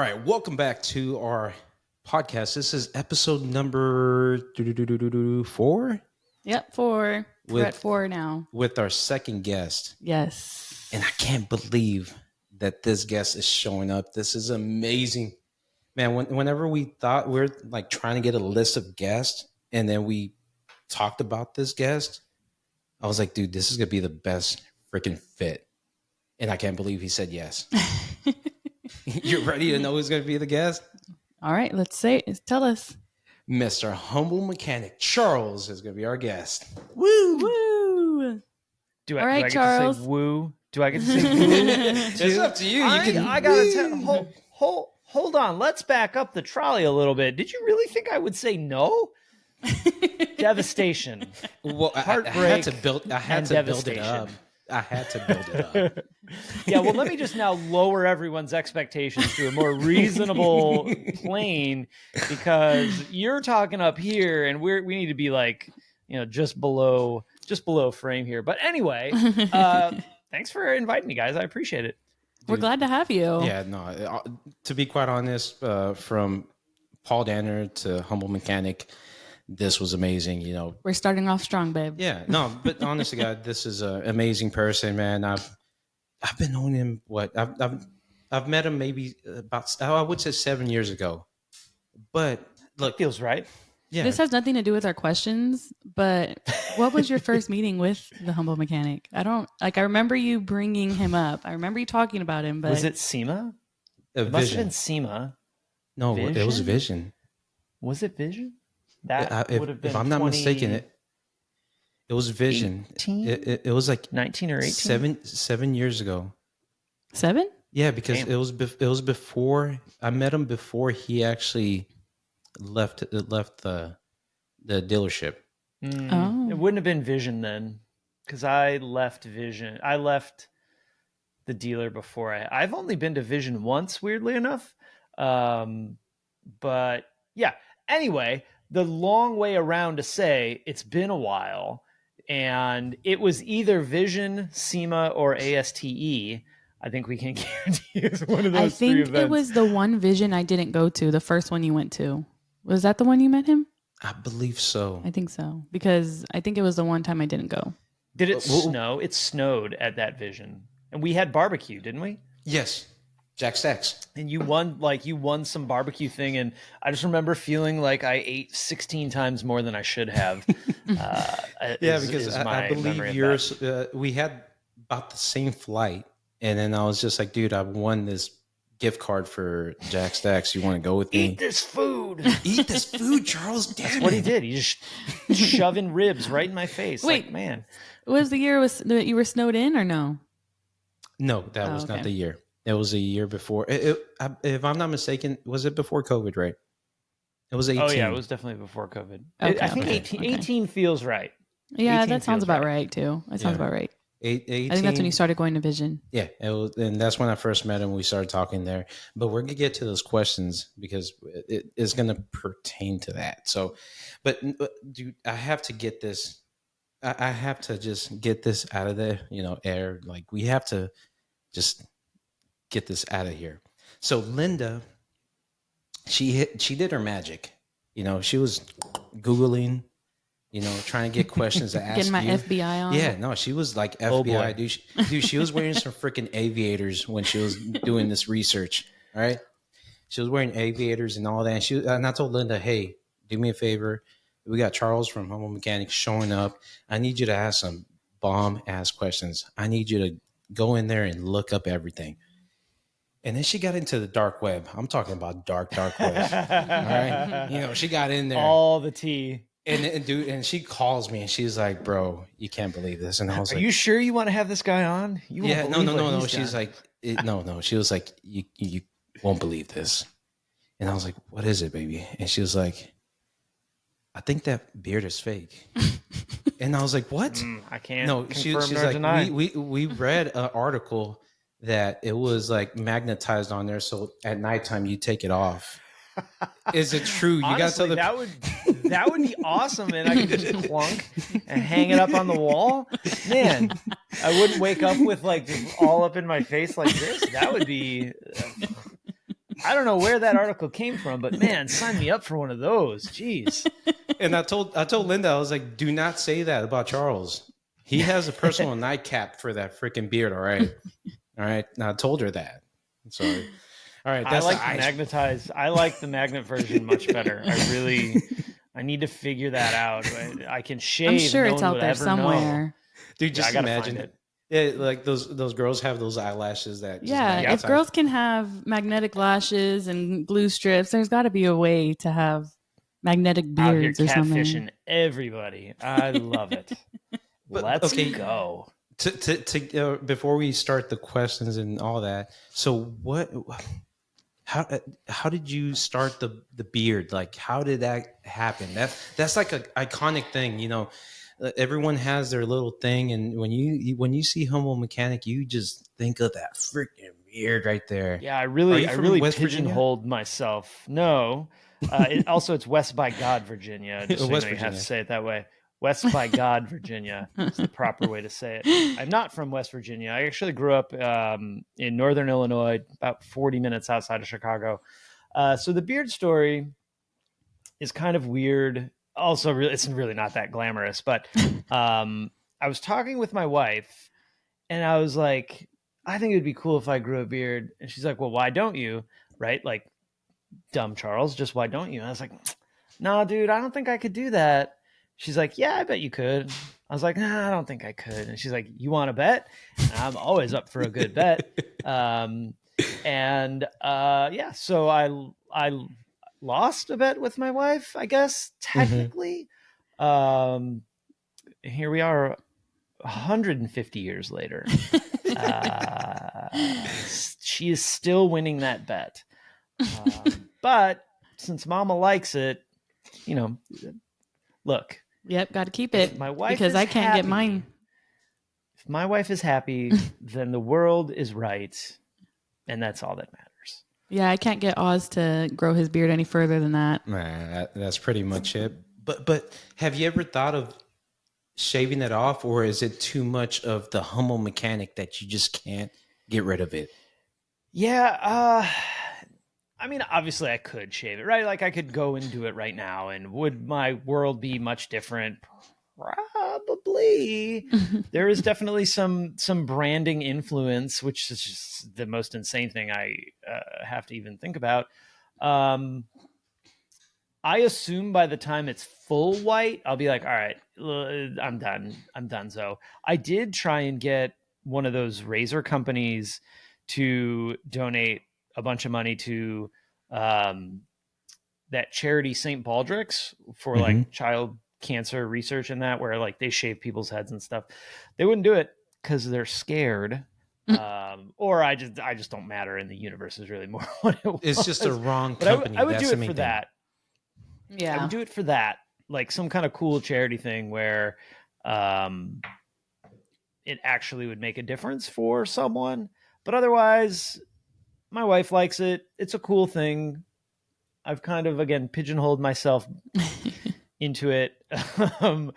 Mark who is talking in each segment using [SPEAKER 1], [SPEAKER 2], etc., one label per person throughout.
[SPEAKER 1] right, welcome back to our podcast. This is episode number 4.
[SPEAKER 2] Yep, 4. We're at 4 now.
[SPEAKER 1] With our second guest.
[SPEAKER 2] Yes.
[SPEAKER 1] And I can't believe that this guest is showing up. This is amazing. Man, whenever we thought we are like trying to get a list of guests and then we talked about this guest, I was like, dude, this is going to be the best freaking fit. And I can't believe he said yes. You're ready to know who's going to be the guest?
[SPEAKER 2] All right, let's say it. Tell us.
[SPEAKER 1] Mr. Humble Mechanic Charles is going to be our guest.
[SPEAKER 2] Woo! Woo!
[SPEAKER 3] Do
[SPEAKER 2] All right,
[SPEAKER 3] I get
[SPEAKER 2] Charles.
[SPEAKER 3] to say woo? Do I get to say woo?
[SPEAKER 1] It's up to you.
[SPEAKER 3] I gotta hold on. Let's back up the trolley a little bit. Did you really think I would say no? Devastation.
[SPEAKER 1] Well,
[SPEAKER 3] Heartbreak.
[SPEAKER 1] I had to build it
[SPEAKER 3] devastation.
[SPEAKER 1] up. I had to build it up.
[SPEAKER 3] Yeah, well, let me just now lower everyone's expectations to a more reasonable plane, because you're talking up here and we need to be like, just below frame here. But anyway, thanks for inviting me, guys. I appreciate it.
[SPEAKER 2] We're glad to have you.
[SPEAKER 1] Yeah, no. To be quite honest, from Paul Danner to Humble Mechanic, this was amazing.
[SPEAKER 2] We're starting off strong, babe.
[SPEAKER 1] Yeah, no, but honestly, God, this is an amazing person, man. I've been knowing him. I've met him maybe about, I would say 7 years ago. But look,
[SPEAKER 3] Feels right.
[SPEAKER 1] yeah,
[SPEAKER 2] This has nothing to do with our questions, but what was your first meeting with the Humble Mechanic? I remember you bringing him up. I remember you talking about him, but
[SPEAKER 3] Was it SEMA?
[SPEAKER 1] a
[SPEAKER 3] It must have
[SPEAKER 1] vision.
[SPEAKER 3] been SEMA.
[SPEAKER 1] No, it was Vision.
[SPEAKER 3] Was it Vision? That
[SPEAKER 1] If,
[SPEAKER 3] would have been.
[SPEAKER 1] if I'm not mistaken, it was Vision.
[SPEAKER 3] 18?
[SPEAKER 1] It was like
[SPEAKER 3] 19 or 18.
[SPEAKER 1] 7 years ago.
[SPEAKER 2] 7?
[SPEAKER 1] Yeah, because
[SPEAKER 3] Damn.
[SPEAKER 1] it was before I met him, before he actually left the dealership.
[SPEAKER 2] Oh.
[SPEAKER 3] It wouldn't have been Vision then, because I left Vision. I left the dealer before. I've only been to Vision once, weirdly enough. But yeah. Anyway, the long way around to say it's been a while, and it was either Vision, SEMA, or ASTE. I think we can guarantee it's one of those
[SPEAKER 2] I
[SPEAKER 3] three
[SPEAKER 2] think
[SPEAKER 3] events.
[SPEAKER 2] it was the one Vision I didn't go to, the first one you went to. Was that the one you met him?
[SPEAKER 1] I believe so.
[SPEAKER 2] I think so, because I think it was the one time I didn't go.
[SPEAKER 3] Did it
[SPEAKER 1] Well-
[SPEAKER 3] snow? It snowed at that Vision, and we had barbecue, didn't we?
[SPEAKER 1] Yes, Jack Stacks.
[SPEAKER 3] And you won some barbecue thing, and I just remember feeling like I ate 16 times more than I should have.
[SPEAKER 1] Yeah, because I believe yours. We had about the same flight, and then I was just like, dude, I won this gift card for Jack Stacks. You want to go with me?
[SPEAKER 3] Eat this food.
[SPEAKER 1] Eat this food, Charles. Damn
[SPEAKER 3] That's what he
[SPEAKER 1] it.
[SPEAKER 3] did. He just shoving ribs right in my face.
[SPEAKER 2] Wait.
[SPEAKER 3] Like, man.
[SPEAKER 2] Was the year that you were snowed in or no?
[SPEAKER 1] No, that was
[SPEAKER 2] okay.
[SPEAKER 1] not the year. It was a year before. If I'm not mistaken, was it before COVID? Right? It was 18.
[SPEAKER 3] Oh yeah, it was definitely before COVID.
[SPEAKER 2] Okay,
[SPEAKER 3] I think
[SPEAKER 2] okay,
[SPEAKER 3] 18,
[SPEAKER 2] okay.
[SPEAKER 3] 18 feels right.
[SPEAKER 2] Yeah,
[SPEAKER 3] 18
[SPEAKER 2] that sounds
[SPEAKER 3] feels
[SPEAKER 2] about
[SPEAKER 3] right.
[SPEAKER 2] right too. That sounds
[SPEAKER 1] Yeah.
[SPEAKER 2] about right.
[SPEAKER 1] 18.
[SPEAKER 2] I think that's when you started going to Vision.
[SPEAKER 1] Yeah, it was, and that's when I first met him. We started talking there, but we're gonna get to those questions because it is gonna pertain to that. So, but dude, I have to get this. I have to just get this out of the air. Like we have to just get this out of here. So Linda, she did her magic. She was Googling. Trying to get questions to ask
[SPEAKER 2] Getting my
[SPEAKER 1] you.
[SPEAKER 2] FBI on.
[SPEAKER 1] Yeah, no, she was like
[SPEAKER 3] Oh,
[SPEAKER 1] FBI,
[SPEAKER 3] boy.
[SPEAKER 1] dude. She was wearing some freaking aviators when she was doing this research. All right, she was wearing aviators and all that. And I told Linda, hey, do me a favor. We got Charles from Humble Mechanics showing up. I need you to ask some bomb ass questions. I need you to go in there and look up everything. And then she got into the dark web. I'm talking about dark web. All right, she got in there.
[SPEAKER 3] All the tea.
[SPEAKER 1] And she calls me and she's like, bro, you can't believe this. And I was
[SPEAKER 3] Are
[SPEAKER 1] like,
[SPEAKER 3] you sure you want to have this guy on? You won't
[SPEAKER 1] yeah,
[SPEAKER 3] believe what
[SPEAKER 1] no.
[SPEAKER 3] he's
[SPEAKER 1] She's
[SPEAKER 3] done.
[SPEAKER 1] like, no. She was like, you won't believe this. And I was like, what is it, baby? And she was like, I think that beard is fake. And I was like, what?
[SPEAKER 3] I can't
[SPEAKER 1] No,
[SPEAKER 3] confirm
[SPEAKER 1] she's
[SPEAKER 3] nor
[SPEAKER 1] like,
[SPEAKER 3] deny.
[SPEAKER 1] we read an article that it was like magnetized on there. So at nighttime you take it off. Is it true? You got to
[SPEAKER 3] Honestly,
[SPEAKER 1] tell the
[SPEAKER 3] that would be awesome, and I could just clunk and hang it up on the wall. Man, I wouldn't wake up with like just all up in my face like this. That would be I don't know where that article came from, but man, sign me up for one of those. Jeez.
[SPEAKER 1] And I told Linda, I was like, do not say that about Charles. He has a personal nightcap for that freaking beard. All right. All right. Now I told her that. So, all right.
[SPEAKER 3] I like the magnetized. I like the magnet version much better. I need to figure that out. I can shave.
[SPEAKER 2] I'm sure
[SPEAKER 3] no
[SPEAKER 2] it's
[SPEAKER 3] one
[SPEAKER 2] out
[SPEAKER 3] would
[SPEAKER 2] there
[SPEAKER 3] ever
[SPEAKER 2] somewhere.
[SPEAKER 3] know.
[SPEAKER 1] Dude, just
[SPEAKER 3] I gotta
[SPEAKER 1] imagine
[SPEAKER 3] find it.
[SPEAKER 1] Yeah, like those girls have those eyelashes that just
[SPEAKER 2] Yeah, if
[SPEAKER 1] magnetize.
[SPEAKER 2] girls can have magnetic lashes and glue strips, there's got to be a way to have magnetic
[SPEAKER 3] Out here
[SPEAKER 2] beards or something.
[SPEAKER 3] catfishing everybody. I love it.
[SPEAKER 1] But,
[SPEAKER 3] Let's
[SPEAKER 1] okay.
[SPEAKER 3] go.
[SPEAKER 1] Before we start the questions and all that, so how did you start the beard? Like, how did that happen? That's like an iconic thing, you know. Everyone has their little thing, and when you see Humble Mechanic, you just think of that freaking beard right there.
[SPEAKER 3] Yeah, I
[SPEAKER 1] Are
[SPEAKER 3] really
[SPEAKER 1] you from West Virginia?
[SPEAKER 3] pigeonholed myself. No. It's West by God, Virginia. Just so
[SPEAKER 1] West
[SPEAKER 3] you know, you have
[SPEAKER 1] Virginia.
[SPEAKER 3] to say it that way. West by God, Virginia is the proper way to say it. I'm not from West Virginia. I actually grew up in northern Illinois, about 40 minutes outside of Chicago. So the beard story is kind of weird. Also, it's really not that glamorous. But I was talking with my wife, and I was like, I think it would be cool if I grew a beard. And she's like, well, why don't you? Right? Like, dumb Charles, just why don't you? And I was like, nah, dude, I don't think I could do that. She's like, yeah, I bet you could. I was like, nah, I don't think I could. And she's like, you want to bet? And I'm always up for a good bet. So I lost a bet with my wife, I guess, technically. Here we are 150 years later. She is still winning that bet. But since Mama likes it, you know, look.
[SPEAKER 2] Yep, got to keep it
[SPEAKER 3] My wife
[SPEAKER 2] because
[SPEAKER 3] is
[SPEAKER 2] I can't
[SPEAKER 3] happy.
[SPEAKER 2] get mine.
[SPEAKER 3] If my wife is happy, then the world is right, and that's all that matters.
[SPEAKER 2] Yeah, I can't get Oz to grow his beard any further than that.
[SPEAKER 1] Nah, that's pretty much it. But have you ever thought of shaving it off, or is it too much of the Humble Mechanic that you just can't get rid of it?
[SPEAKER 3] Yeah, I mean, obviously I could shave it, right? Like I could go and do it right now, and would my world be much different? Probably. There is definitely some branding influence, which is just the most insane thing I have to even think about. I assume by the time it's full white, I'll be like, all right, I'm done. So I did try and get one of those razor companies to donate a bunch of money to that charity St. Baldrick's for like child cancer research and that, where like they shave people's heads and stuff. They wouldn't do it because they're scared. Or I just don't matter in the universe is really more what it was.
[SPEAKER 1] It's just a wrong
[SPEAKER 3] But
[SPEAKER 1] company.
[SPEAKER 3] I would
[SPEAKER 1] That's
[SPEAKER 3] do
[SPEAKER 1] the
[SPEAKER 3] it
[SPEAKER 1] main
[SPEAKER 3] for
[SPEAKER 1] thing.
[SPEAKER 3] that.
[SPEAKER 2] Yeah.
[SPEAKER 3] I would do it for that, like some kind of cool charity thing where it actually would make a difference for someone. But otherwise, my wife likes it. It's a cool thing. I've kind of, again, pigeonholed myself into it. So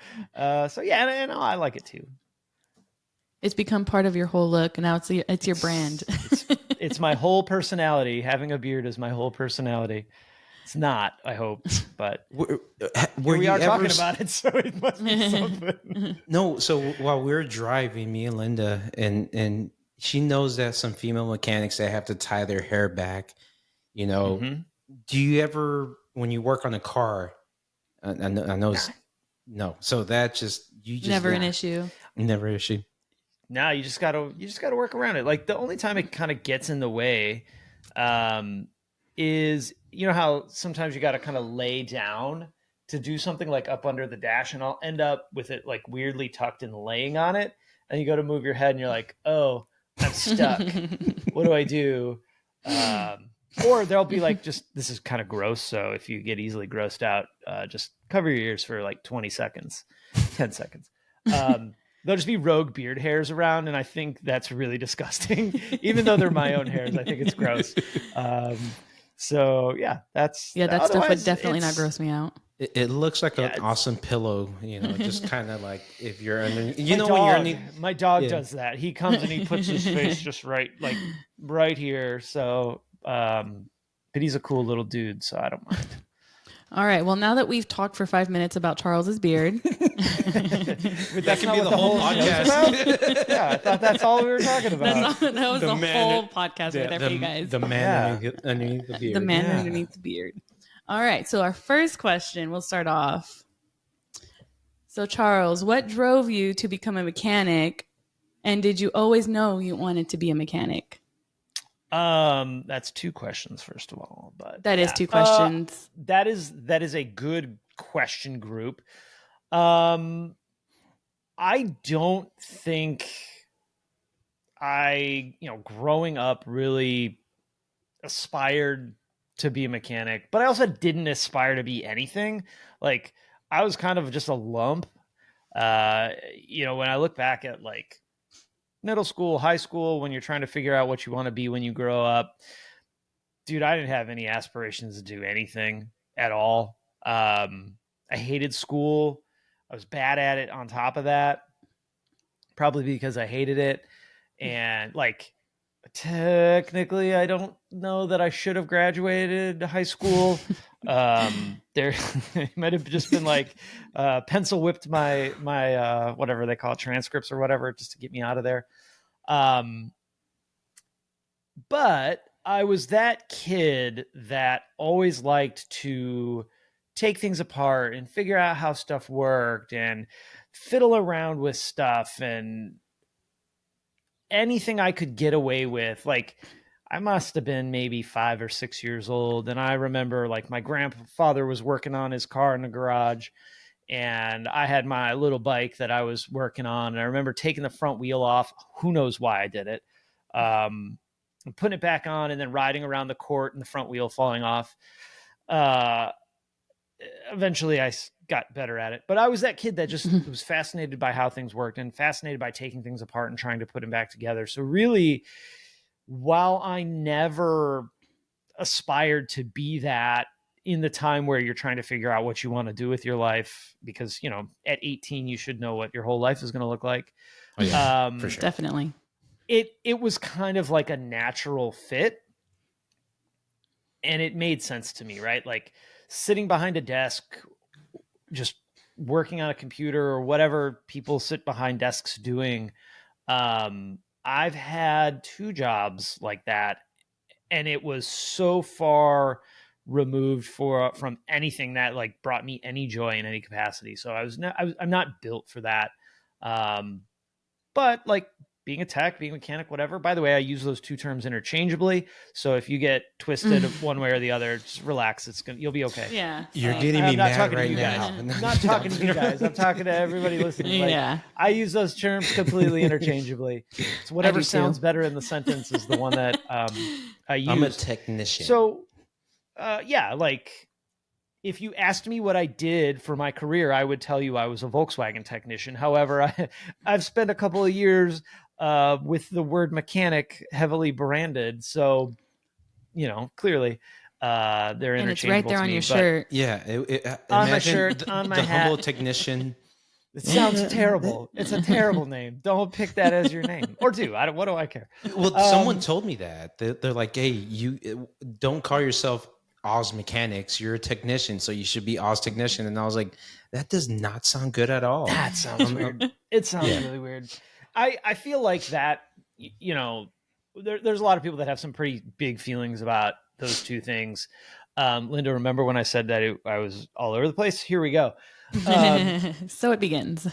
[SPEAKER 3] yeah, and I like it too.
[SPEAKER 2] It's become part of your whole look, and now it's your brand.
[SPEAKER 3] It's my whole personality. Having a beard is my whole personality. It's not, I hope, but
[SPEAKER 1] Were
[SPEAKER 3] we
[SPEAKER 1] you
[SPEAKER 3] are
[SPEAKER 1] ever
[SPEAKER 3] talking about it, so it must be something.
[SPEAKER 1] No, so while we're driving, me and Linda, and she knows that some female mechanics that have to tie their hair back, you know. Do you ever, when you work on a car, I know no, so that just
[SPEAKER 2] Never an issue.
[SPEAKER 1] Never issue.
[SPEAKER 3] No, you just gotta work around it. Like the only time it kind of gets in the way is, you know how sometimes you gotta kind of lay down to do something like up under the dash, and I'll end up with it like weirdly tucked and laying on it, and you go to move your head and you're like, oh, I'm stuck. What do I do? Or there'll be like, just, this is kind of gross, so if you get easily grossed out, just cover your ears for like 10 seconds. There'll just be rogue beard hairs around, and I think that's really disgusting. Even though they're my own hairs, I think it's gross. So yeah, that
[SPEAKER 2] stuff would definitely not gross me out.
[SPEAKER 1] It looks like an awesome pillow, you know, just kind of like if you're under, you know, when you're underneath.
[SPEAKER 3] My dog does that. He comes and he puts his face just right here. So but he's a cool little dude, so I don't mind.
[SPEAKER 2] All right. Well, now that we've talked for 5 minutes about Charles's beard,
[SPEAKER 3] But
[SPEAKER 1] That
[SPEAKER 3] that's
[SPEAKER 1] can
[SPEAKER 3] not
[SPEAKER 1] be
[SPEAKER 3] what
[SPEAKER 1] the whole
[SPEAKER 3] show's
[SPEAKER 1] podcast.
[SPEAKER 3] about? Yeah, I thought that's all we were talking about.
[SPEAKER 2] that was
[SPEAKER 1] The
[SPEAKER 2] the
[SPEAKER 1] man-
[SPEAKER 2] whole podcast right there for you guys.
[SPEAKER 1] The man underneath the beard.
[SPEAKER 2] The man
[SPEAKER 3] Yeah.
[SPEAKER 2] underneath the beard. All right. So our first question, we'll start off. So Charles, what drove you to become a mechanic? And did you always know you wanted to be a mechanic?
[SPEAKER 3] That's two questions, first of all. But
[SPEAKER 2] That is
[SPEAKER 3] yeah.
[SPEAKER 2] two questions.
[SPEAKER 3] That is a good question group. I don't think growing up really aspired to be a mechanic, but I also didn't aspire to be anything. Like I was kind of just a lump. When I look back at like middle school, high school, when you're trying to figure out what you want to be when you grow up, dude, I didn't have any aspirations to do anything at all. I hated school. I was bad at it on top of that, probably because I hated it. And like, technically, I don't know that I should have graduated high school. There might have just been like pencil whipped my whatever they call it, transcripts or whatever, just to get me out of there. But I was that kid that always liked to take things apart and figure out how stuff worked and fiddle around with stuff and anything I could get away with. Like I must have been maybe 5 or 6 years old. And I remember like my grandfather was working on his car in the garage and I had my little bike that I was working on. And I remember taking the front wheel off. Who knows why I did it. And putting it back on and then riding around the court and the front wheel falling off. Eventually I got better at it, but I was that kid that just was fascinated by how things worked and fascinated by taking things apart and trying to put them back together. So really, while I never aspired to be that in the time where you're trying to figure out what you want to do with your life, because, at 18, you should know what your whole life is going to look like.
[SPEAKER 1] Oh, yeah, for sure.
[SPEAKER 2] Definitely.
[SPEAKER 3] It was kind of like a natural fit and it made sense to me, right? Like sitting behind a desk, just working on a computer or whatever people sit behind desks doing. I've had 2 jobs like that and it was so far removed from anything that like brought me any joy in any capacity. So I'm not built for that. But like being a tech, being a mechanic, whatever. By the way, I use those 2 terms interchangeably. So if you get twisted one way or the other, just relax. You'll be okay.
[SPEAKER 2] Yeah.
[SPEAKER 1] You're getting
[SPEAKER 3] I'm
[SPEAKER 1] me
[SPEAKER 3] not
[SPEAKER 1] mad
[SPEAKER 3] talking to
[SPEAKER 1] right
[SPEAKER 3] you
[SPEAKER 1] now.
[SPEAKER 3] guys. I'm not talking to you guys. I'm talking to everybody listening. Like,
[SPEAKER 2] Yeah.
[SPEAKER 3] I use those terms completely interchangeably. It's whatever
[SPEAKER 2] I do too.
[SPEAKER 3] sounds better in the sentence is the one that I use.
[SPEAKER 1] I'm a technician.
[SPEAKER 3] So, like if you asked me what I did for my career, I would tell you I was a Volkswagen technician. However, I've spent a couple of years with the word mechanic heavily branded. So, clearly they're interchangeable.
[SPEAKER 2] And it's right there
[SPEAKER 3] to
[SPEAKER 2] on
[SPEAKER 3] me,
[SPEAKER 2] your
[SPEAKER 3] but
[SPEAKER 2] shirt.
[SPEAKER 1] yeah,
[SPEAKER 3] On my
[SPEAKER 1] imagine
[SPEAKER 3] shirt, on my
[SPEAKER 1] the
[SPEAKER 3] hat.
[SPEAKER 1] humble technician.
[SPEAKER 3] It sounds terrible. It's a terrible name. Don't pick that as your name, or do. What do I care?
[SPEAKER 1] Well, someone told me that. They're like, hey, you don't call yourself Oz Mechanics. You're a technician, so you should be Oz Technician. And I was like, that does not sound good at all.
[SPEAKER 3] That sounds weird. It sounds really weird. I feel like that, there's a lot of people that have some pretty big feelings about those 2 things. Linda, remember when I said that I was all over the place? Here we go.
[SPEAKER 2] So it begins.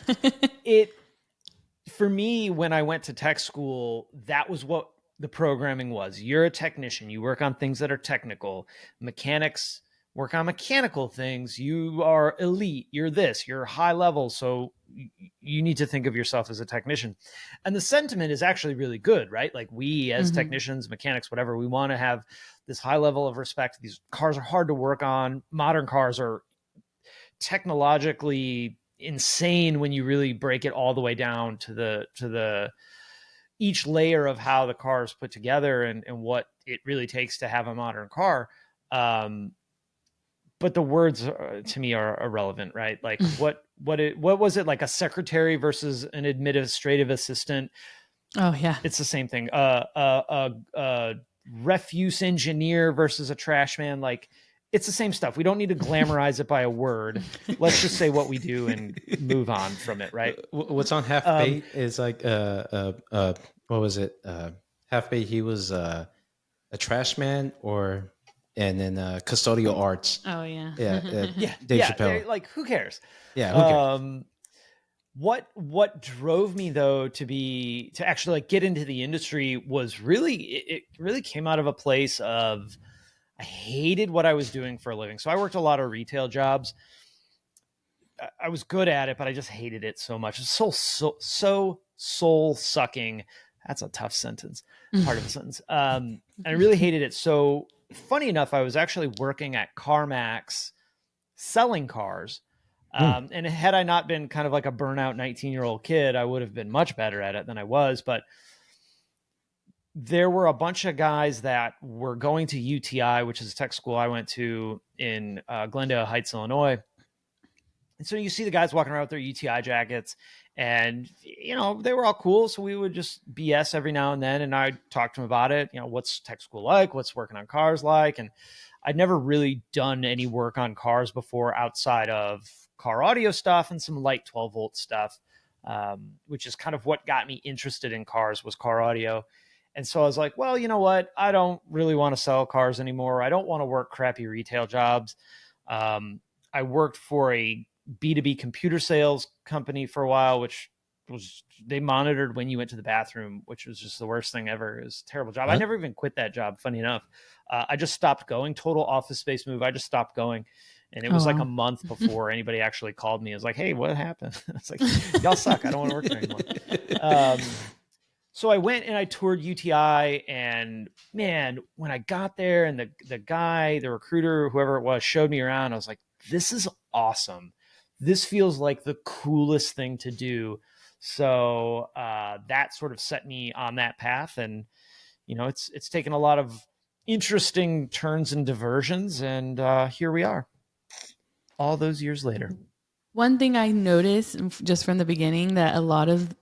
[SPEAKER 3] For me, when I went to tech school, that was what the programming was. You're a technician. You work on things that are technical. Mechanics work on mechanical things. You are elite. You're this. You're high level. So you need to think of yourself as a technician. And the sentiment is actually really good, right? Like we as technicians, mechanics, whatever, we want to have this high level of respect. These cars are hard to work on. Modern cars are technologically insane when you really break it all the way down to the each layer of how the car is put together and what it really takes to have a modern car. But the words to me are irrelevant, right? Like what was it, like a secretary versus an administrative assistant?
[SPEAKER 2] Oh yeah.
[SPEAKER 3] It's the same thing. refuse engineer versus a trash man. Like, it's the same stuff. We don't need to glamorize it by a word. Let's just say what we do and move on from it, right?
[SPEAKER 1] What's on Half Baked is like what was it? Half Baked. He was a trash man, and then custodial arts.
[SPEAKER 2] Oh yeah.
[SPEAKER 3] Yeah,
[SPEAKER 1] Dave
[SPEAKER 3] yeah.
[SPEAKER 1] Chappelle.
[SPEAKER 3] Like, who cares?
[SPEAKER 1] Yeah, who cares?
[SPEAKER 3] What drove me though to actually like get into the industry was really it really came out of a place of I hated what I was doing for a living. So I worked a lot of retail jobs. I was good at it, but I just hated it so much. It's so soul sucking. That's a tough sentence, part of a sentence. And I really hated it. So funny enough, I was actually working at CarMax selling cars. And had I not been kind of like a burnout 19-year-old kid, I would have been much better at it than I was. But there were a bunch of guys that were going to UTI, which is a tech school I went to in Glendale Heights, Illinois. And so you see the guys walking around with their UTI jackets, and, you know, they were all cool. So we would just BS every now and then. And I'd talk to them about it. You know, what's tech school like? What's working on cars like? And I'd never really done any work on cars before outside of car audio stuff and some light 12-volt stuff, which is kind of what got me interested in cars, was car audio. And so I was like, well, you know what? I don't really want to sell cars anymore. I don't want to work crappy retail jobs. I worked for a B2B computer sales company for a while, which was, they monitored when you went to the bathroom, which was just the worst thing ever. It was a terrible job. I never even quit that job, funny enough. I just stopped going. Total Office Space move. I just stopped going. And it was like a month before anybody actually called me. It was like, hey, what happened? It's like, y'all suck. I don't want to work there anymore. So I went and I toured UTI, and man, when I got there and the guy, the recruiter, whoever it was, showed me around, I was like, this is awesome. This feels like the coolest thing to do. So that sort of set me on that path. And, you know, it's taken a lot of interesting turns and diversions. And here we are all those years later.
[SPEAKER 2] One thing I noticed just from the beginning that a lot of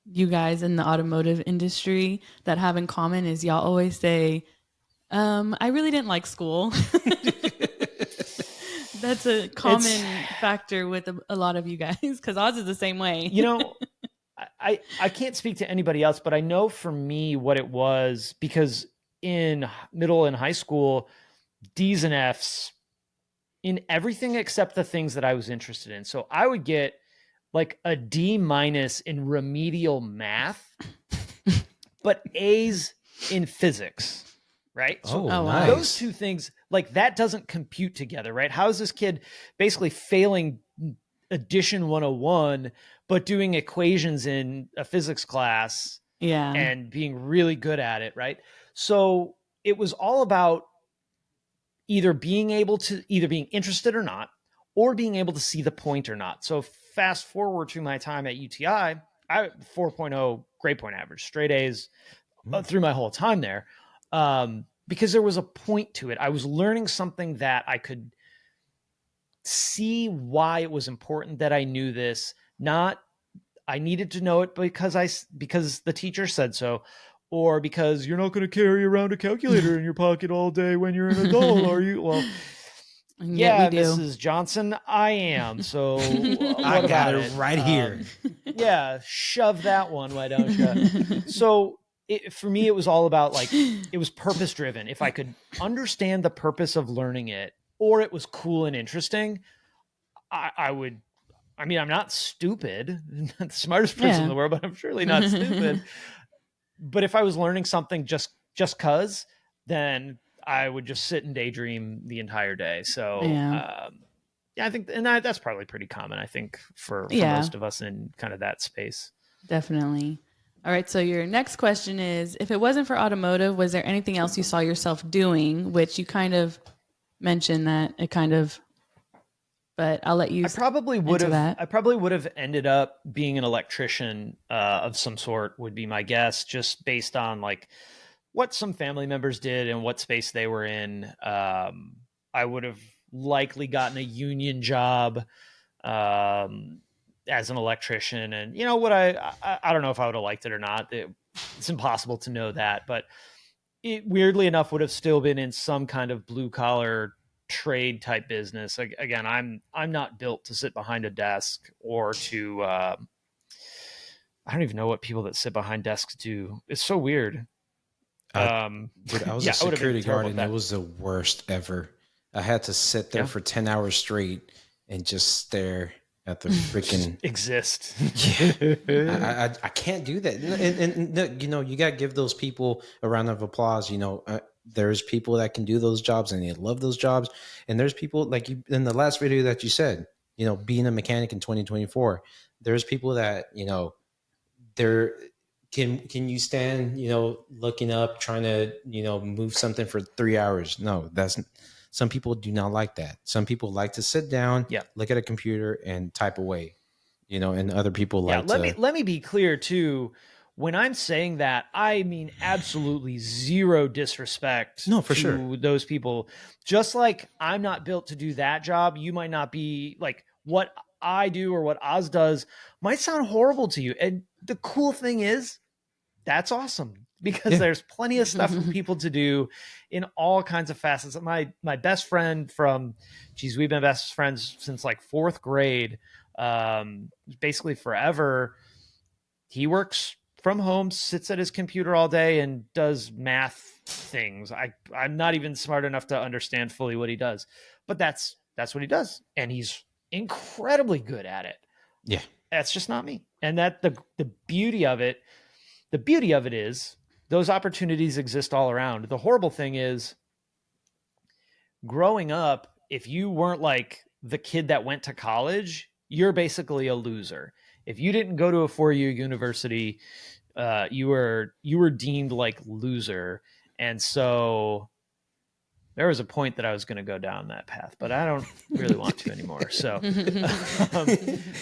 [SPEAKER 2] you guys in the automotive industry that have in common is y'all always say, I really didn't like school. That's a common factor with a lot of you guys, because Oz is the same way.
[SPEAKER 3] You know, I can't speak to anybody else, but I know for me what it was, because in middle and high school, D's and F's in everything except the things that I was interested in. So I would get like a D- in remedial math, but A's in physics, right? So
[SPEAKER 1] nice.
[SPEAKER 3] Those two things, like, that doesn't compute together, right? How is this kid basically failing addition 101, but doing equations in a physics class and being really good at it, right? So it was all about either being interested or not, or being able to see the point or not. So fast forward to my time at UTI, I 4.0 grade point average, straight A's through my whole time there, because there was a point to it. I was learning something that I could see why it was important that I knew this, not I needed to know it because the teacher said so, or because you're not going to carry around a calculator in your pocket all day when you're an adult, are you? Well, yeah, Mrs. Johnson, I am. So
[SPEAKER 1] I got it right here.
[SPEAKER 3] Yeah, shove that one, why don't you? So for me, it was all about, like, it was purpose driven. If I could understand the purpose of learning it, or it was cool and interesting, I would. I mean, I'm not stupid, I'm not the smartest person in the world, but I'm surely not stupid. But if I was learning something just cause, then I would just sit and daydream the entire day. So, I think, and that's probably pretty common, I think, for most of us in kind of that space.
[SPEAKER 2] Definitely. All right. So your next question is, if it wasn't for automotive, was there anything else you saw yourself doing? Which you kind of mentioned that it kind of, but I'll let you.
[SPEAKER 3] I probably would have ended up being an electrician of some sort, would be my guess, just based on like what some family members did and what space they were in. I would have likely gotten a union job as an electrician, and you know what, I don't know if I would have liked it or not. It's impossible to know that, but it weirdly enough would have still been in some kind of blue collar trade type business. Again, I'm not built to sit behind a desk or to I don't even know what people that sit behind desks do. It's so weird.
[SPEAKER 1] Dude, I was
[SPEAKER 3] Yeah,
[SPEAKER 1] a
[SPEAKER 3] I would have been
[SPEAKER 1] security
[SPEAKER 3] terrible
[SPEAKER 1] guard
[SPEAKER 3] at
[SPEAKER 1] and
[SPEAKER 3] that.
[SPEAKER 1] it was the worst ever. I had to sit there
[SPEAKER 3] Yeah.
[SPEAKER 1] for 10 hours straight and just stare at the freaking.
[SPEAKER 3] Exist.
[SPEAKER 1] I can't do that. And you know, you got to give those people a round of applause. You know, there's people that can do those jobs and they love those jobs. And there's people like you in the last video that you said, you know, being a mechanic in 2024, there's people that, you know, they're can you stand, you know, looking up trying to, you know, move something for 3 hours? No, that's some people do not like that. Some people like to sit down,
[SPEAKER 3] Yeah.
[SPEAKER 1] look at a computer and type away, you know, and other people
[SPEAKER 3] Yeah,
[SPEAKER 1] like
[SPEAKER 3] let me be clear too. When I'm saying that, I mean absolutely zero disrespect
[SPEAKER 1] No, for
[SPEAKER 3] to
[SPEAKER 1] sure.
[SPEAKER 3] those people. Just like I'm not built to do that job, you might not be like what I do or what Oz does might sound horrible to you. And the cool thing is, that's awesome because
[SPEAKER 1] Yeah.
[SPEAKER 3] there's plenty of stuff for people to do in all kinds of facets. My best friend from, geez, we've been best friends since like fourth grade, basically forever. He works from home, sits at his computer all day, and does math things. I'm not even smart enough to understand fully what he does, but that's what he does, and he's incredibly good at it.
[SPEAKER 1] Yeah.
[SPEAKER 3] That's just not me, and that the beauty of it. The beauty of it is those opportunities exist all around. The horrible thing is growing up, if you weren't like the kid that went to college, you're basically a loser. If you didn't go to a 4-year university, you were deemed like loser. And so there was a point that I was going to go down that path, but I don't really want to anymore. So,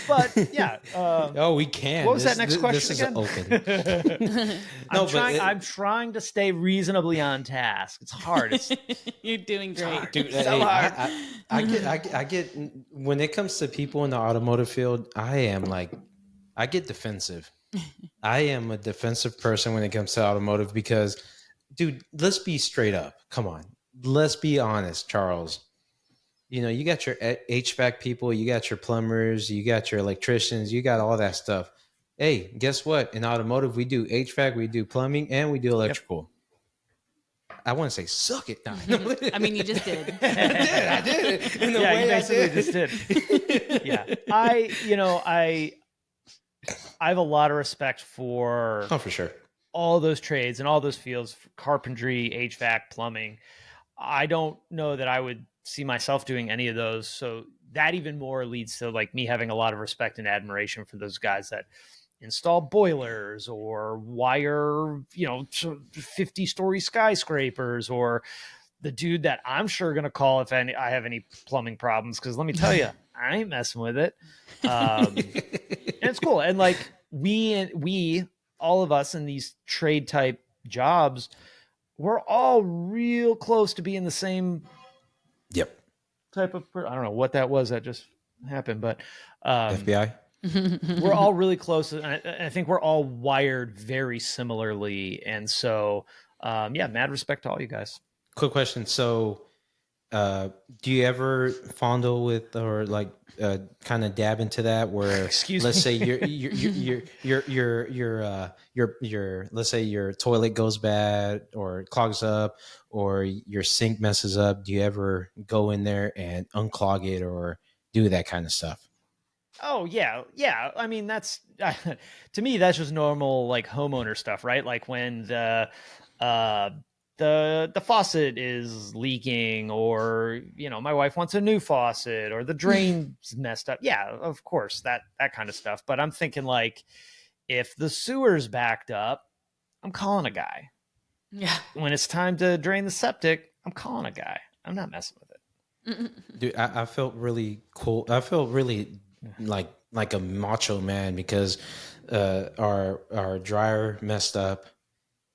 [SPEAKER 3] but yeah.
[SPEAKER 1] Oh, we can.
[SPEAKER 3] What was that next question
[SPEAKER 1] This is
[SPEAKER 3] again?
[SPEAKER 1] open. No, but
[SPEAKER 3] I'm trying to stay reasonably on task. It's hard.
[SPEAKER 2] You're doing great.
[SPEAKER 1] Dude,
[SPEAKER 3] So hard.
[SPEAKER 1] I get when it comes to people in the automotive field, I get defensive. I am a defensive person when it comes to automotive because, dude, let's be straight up. Come on, let's be honest, Charles. You know, you got your HVAC people, you got your plumbers, you got your electricians, you got all that stuff. Hey, guess what? In automotive, we do HVAC, we do plumbing, and we do electrical. I want to say, suck it. No.
[SPEAKER 2] I mean, you just did.
[SPEAKER 1] I did. In the
[SPEAKER 3] Yeah,
[SPEAKER 1] way
[SPEAKER 3] you
[SPEAKER 1] I
[SPEAKER 3] basically
[SPEAKER 1] did.
[SPEAKER 3] just did. Yeah, I have a lot of respect for
[SPEAKER 1] Oh, for sure.
[SPEAKER 3] all those trades and all those fields: carpentry, HVAC, plumbing. I don't know that I would see myself doing any of those. So that even more leads to like me having a lot of respect and admiration for those guys that install boilers or wire, 50-story skyscrapers, or the dude that I'm sure going to call if I have any plumbing problems. Cause let me tell you, I ain't messing with it. And it's cool. And like we, all of us in these trade type jobs, we're all real close to being the same
[SPEAKER 1] Yep.
[SPEAKER 3] type of I don't know what that was that just happened, but
[SPEAKER 1] FBI.
[SPEAKER 3] we're all really close, and I think we're all wired very similarly. And so, yeah, mad respect to all you guys.
[SPEAKER 1] Quick question. So, do you ever fondle with or like kind of dab into that where
[SPEAKER 3] Excuse
[SPEAKER 1] let's
[SPEAKER 3] me?
[SPEAKER 1] say your let's say your toilet goes bad or clogs up or your sink messes up, do you ever go in there and unclog it or do that kind of stuff?
[SPEAKER 3] Oh yeah. I mean, that's to me that's just normal like homeowner stuff, right? Like when the faucet is leaking, or my wife wants a new faucet, or the drain's messed up. Yeah, of course, that kind of stuff. But I'm thinking like if the sewer's backed up, I'm calling a guy.
[SPEAKER 2] Yeah.
[SPEAKER 3] When it's time to drain the septic, I'm calling a guy. I'm not messing with it.
[SPEAKER 1] Dude, I felt really cool. I felt really like a macho man because our dryer messed up,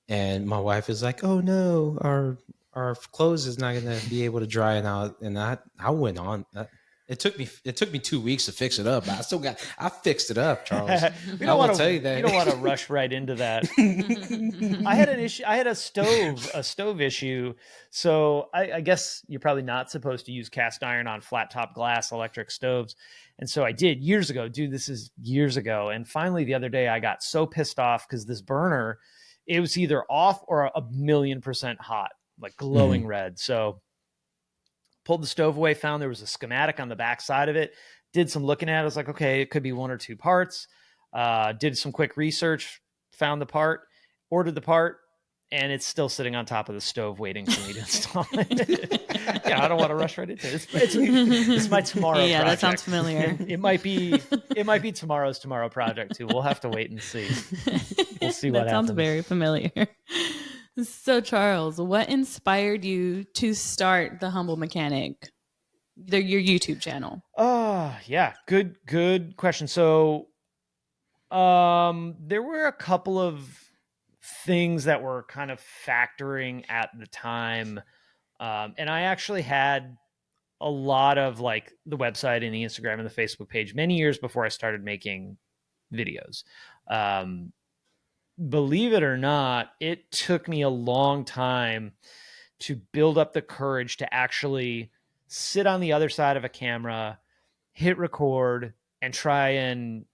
[SPEAKER 1] and my wife is like, "Oh no, our clothes is not gonna be able to dry." And I went on. It took me 2 weeks to fix it up. But I fixed it up, Charles.
[SPEAKER 3] We
[SPEAKER 1] I will
[SPEAKER 3] wanna,
[SPEAKER 1] tell you that.
[SPEAKER 3] we don't want to rush right into that. I had an issue. I had a stove issue. So I guess you're probably not supposed to use cast iron on flat top glass electric stoves. And so I did years ago. Dude, this is years ago. And finally, the other day, I got so pissed off because this burner, it was either off or 1,000,000% hot, like glowing red. So pulled the stove away, found there was a schematic on the back side of it, did some looking at it. I was like, okay, it could be one or two parts. Did some quick research, found the part, ordered the part, and it's still sitting on top of the stove waiting for me to install it. Yeah, I don't want to rush right into it. It's my tomorrow
[SPEAKER 2] Yeah,
[SPEAKER 3] project.
[SPEAKER 2] that sounds familiar.
[SPEAKER 3] It might be tomorrow's tomorrow project too. We'll have to wait and see. We'll see what
[SPEAKER 2] That sounds
[SPEAKER 3] happens.
[SPEAKER 2] very familiar. So, Charles, what inspired you to start The Humble Mechanic, your YouTube channel?
[SPEAKER 3] Yeah, good question. So, there were a couple of things that were kind of factoring at the time. And I actually had a lot of like the website and the Instagram and the Facebook page many years before I started making videos. Believe it or not, it took me a long time to build up the courage to actually sit on the other side of a camera, hit record, and try and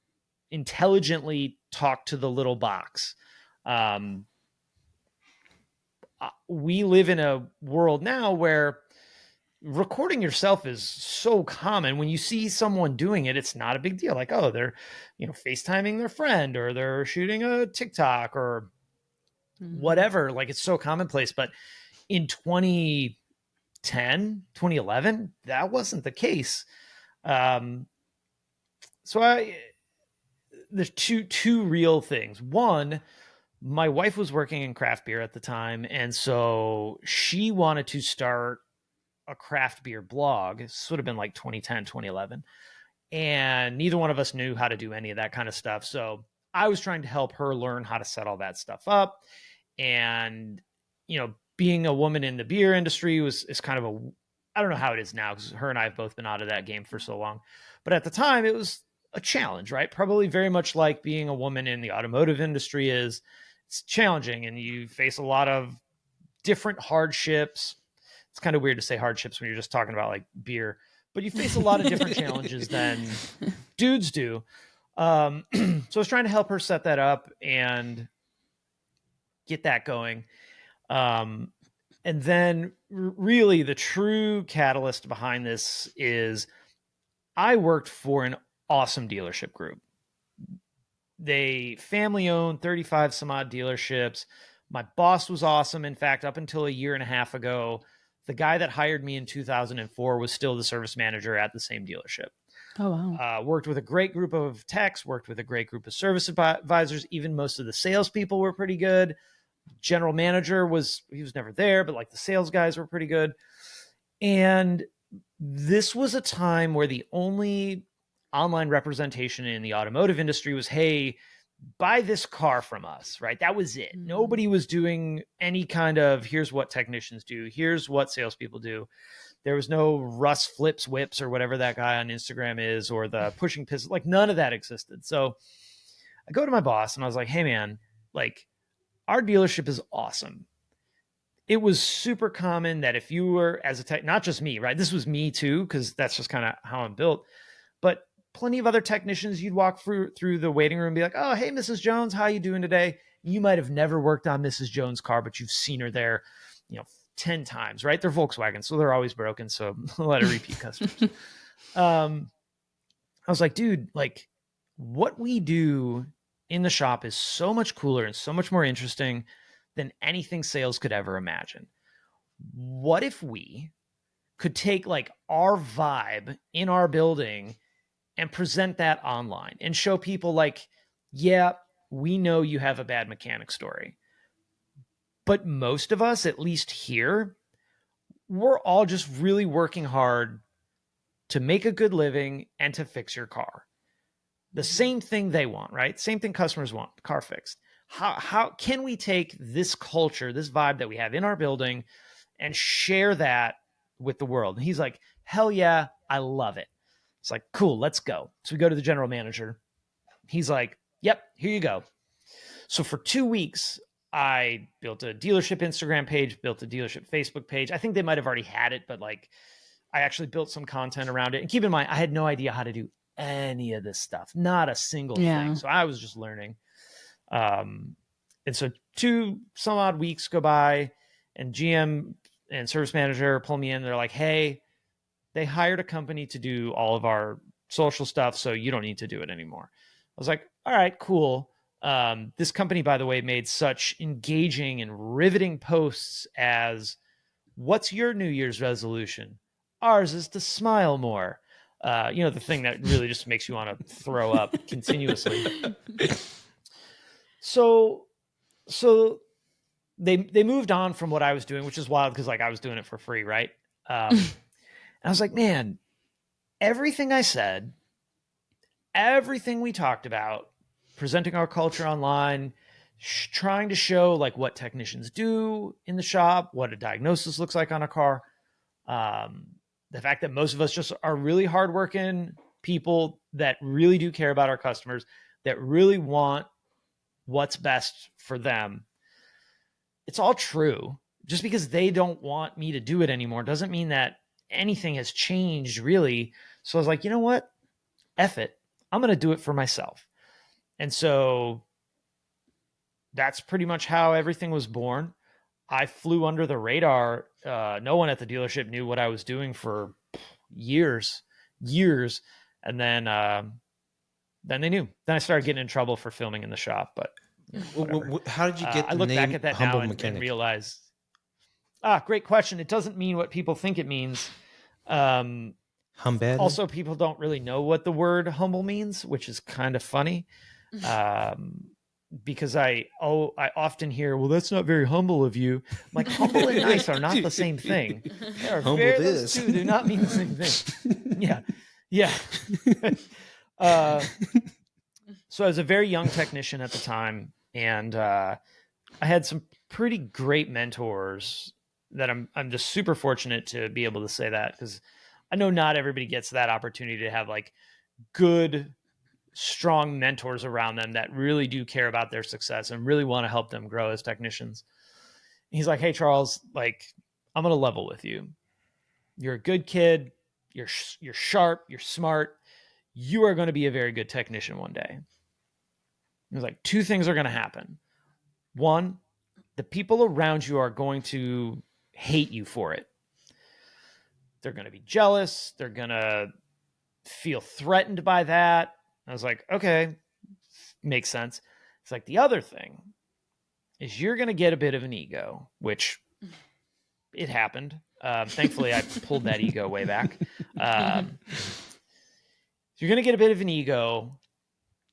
[SPEAKER 3] intelligently talk to the little box. We live in a world now where recording yourself is so common. When you see someone doing it, it's not a big deal. Like, oh, they're, FaceTiming their friend, or they're shooting a TikTok or whatever. Like, it's so commonplace. But in 2010, 2011, that wasn't the case. So there's two real things. One, my wife was working in craft beer at the time, and so she wanted to start a craft beer blog. This would have been like 2010, 2011. And neither one of us knew how to do any of that kind of stuff. So I was trying to help her learn how to set all that stuff up. And, being a woman in the beer industry is kind of I don't know how it is now, because her and I have both been out of that game for so long. But at the time, it was a challenge, right? Probably very much like being a woman in the automotive industry is. It's challenging, and you face a lot of different hardships. It's kind of weird to say hardships when you're just talking about like beer, but you face a lot of different challenges than dudes do. So I was trying to help her set that up and get that going. And then really the true catalyst behind this is I worked for an awesome dealership group. They family owned 35 some odd dealerships. My boss was awesome. In fact, up until a year and a half ago, the guy that hired me in 2004 was still the service manager at the same dealership.
[SPEAKER 2] Oh, wow.
[SPEAKER 3] Worked with a great group of techs, worked with a great group of service advisors. Even most of the salespeople were pretty good. General manager was never there, but like the sales guys were pretty good. And this was a time where the only online representation in the automotive industry was, hey, buy this car from us, right? That was it. Mm-hmm. Nobody was doing any kind of, here's what technicians do, here's what salespeople do. There was no Russ Flips Whips or whatever that guy on Instagram is, or the pushing pistol. Like, none of that existed. So I go to my boss and I was like, hey man, like, our dealership is awesome. It was super common that if you were as a tech, not just me, right? This was me too, because that's just kind of how I'm built. But plenty of other technicians, you'd walk through the waiting room and be like, oh, hey, Mrs. Jones, how you doing today? You might have never worked on Mrs. Jones' car, but you've seen her there, 10 times, right? They're Volkswagen, so they're always broken. So a lot of repeat customers. I was like, dude, like, what we do in the shop is so much cooler and so much more interesting than anything sales could ever imagine. What if we could take like our vibe in our building and present that online and show people like, yeah, we know you have a bad mechanic story, but most of us, at least here, we're all just really working hard to make a good living and to fix your car. The same thing they want, right? Same thing customers want, car fixed. How can we take this culture, this vibe that we have in our building, and share that with the world? And he's like, hell yeah, I love it. It's like, cool, let's go. So we go to the general manager. He's like, yep, here you go. So for 2 weeks, I built a dealership Instagram page, built a dealership Facebook page. I think they might have already had it, but like I actually built some content around it. And keep in mind, I had no idea how to do any of this stuff, not a single thing. So I was just learning. And so 2 some odd weeks go by, and GM and service manager pull me in. They're like, hey, they hired a company to do all of our social stuff, so you don't need to do it anymore. I was like, all right, cool. This company, by the way, made such engaging and riveting posts as, what's your New Year's resolution? Ours is to smile more. The thing that really just makes you want to throw up continuously. So they moved on from what I was doing, which is wild because like I was doing it for free, right? And I was like, man, everything I said, everything we talked about, presenting our culture online, trying to show like what technicians do in the shop, what a diagnosis looks like on a car. The fact that most of us just are really hardworking people that really do care about our customers, that really want what's best for them. It's all true. Just because they don't want me to do it anymore doesn't mean that anything has changed really. So I was like, you know what? F it. I'm going to do it for myself. And so that's pretty much how everything was born. I flew under the radar. No one at the dealership knew what I was doing for years. And then they knew. Then I started getting in trouble for filming in the shop. But
[SPEAKER 1] how did you get?
[SPEAKER 3] I look back at that now and realize. Great question. It doesn't mean what people think it means.
[SPEAKER 1] Humble.
[SPEAKER 3] Also, people don't really know what the word humble means, which is kind of funny. Because I often hear, well, that's not very humble of you. I'm like, humble and nice are not the same thing. They are those two do not mean the same thing. Yeah. So I was a very young technician at the time, and I had some pretty great mentors that I'm just super fortunate to be able to say that, because I know not everybody gets that opportunity to have like good, strong mentors around them that really do care about their success and really want to help them grow as technicians. And he's like, hey, Charles, like, I'm going to level with you. You're a good kid. You're sharp. You're smart. You are going to be a very good technician one day. He was like, 2 things are going to happen. 1, the people around you are going to hate you for it. They're going to be jealous. They're going to feel threatened by that. I was like, okay, makes sense. It's like, the other thing is you're going to get a bit of an ego, which it happened. Thankfully, I pulled that ego way back. You're going to get a bit of an ego,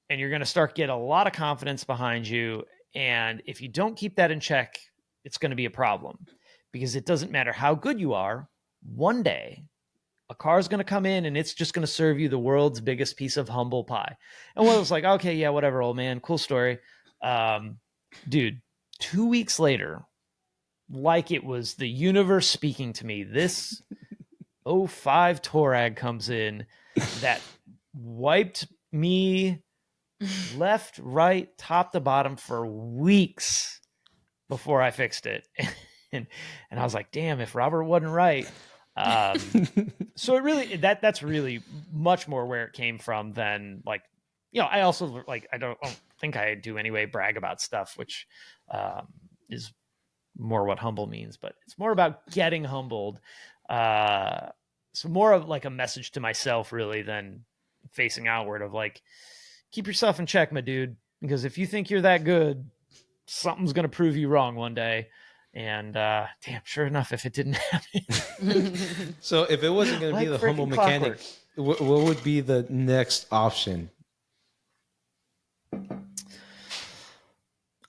[SPEAKER 3] and you're going to start get a lot of confidence behind you. And if you don't keep that in check, it's going to be a problem, because it doesn't matter how good you are. One day, a car is going to come in and it's just going to serve you the world's biggest piece of humble pie. And Will was like, okay, yeah, whatever, old man. Cool story. Dude, 2 weeks later, like it was the universe speaking to me, this 05 Touareg comes in that wiped me left, right, top to bottom for weeks before I fixed it. And I was like, damn, if Robert wasn't right. So it really, that's really much more where it came from than like, I also like, I don't think I do anyway, brag about stuff, which is more what humble means, but it's more about getting humbled. So more of like a message to myself really than facing outward of like, keep yourself in check, my dude, because if you think you're that good, something's going to prove you wrong one day. And damn, sure enough, if it didn't happen.
[SPEAKER 1] So if it wasn't going to be the humble mechanic, what would be the next option?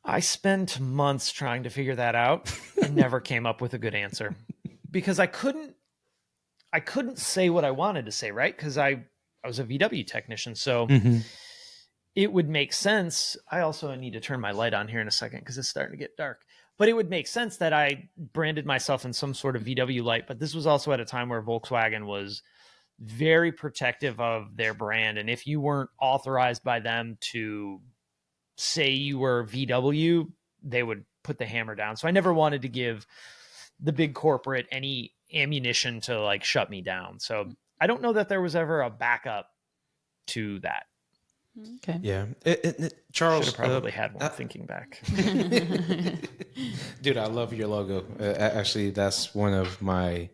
[SPEAKER 3] I spent months trying to figure that out and never came up with a good answer, because I couldn't say what I wanted to say, right? Because I was a VW technician, so it would make sense. I also need to turn my light on here in a second because it's starting to get dark. But it would make sense that I branded myself in some sort of VW light. But this was also at a time where Volkswagen was very protective of their brand. And if you weren't authorized by them to say you were VW, they would put the hammer down. So I never wanted to give the big corporate any ammunition to like shut me down. So I don't know that there was ever a backup to that.
[SPEAKER 2] Okay.
[SPEAKER 1] Yeah. Charles,
[SPEAKER 3] Should have probably had one thinking back.
[SPEAKER 1] dude, I love your logo. Actually, that's one of my.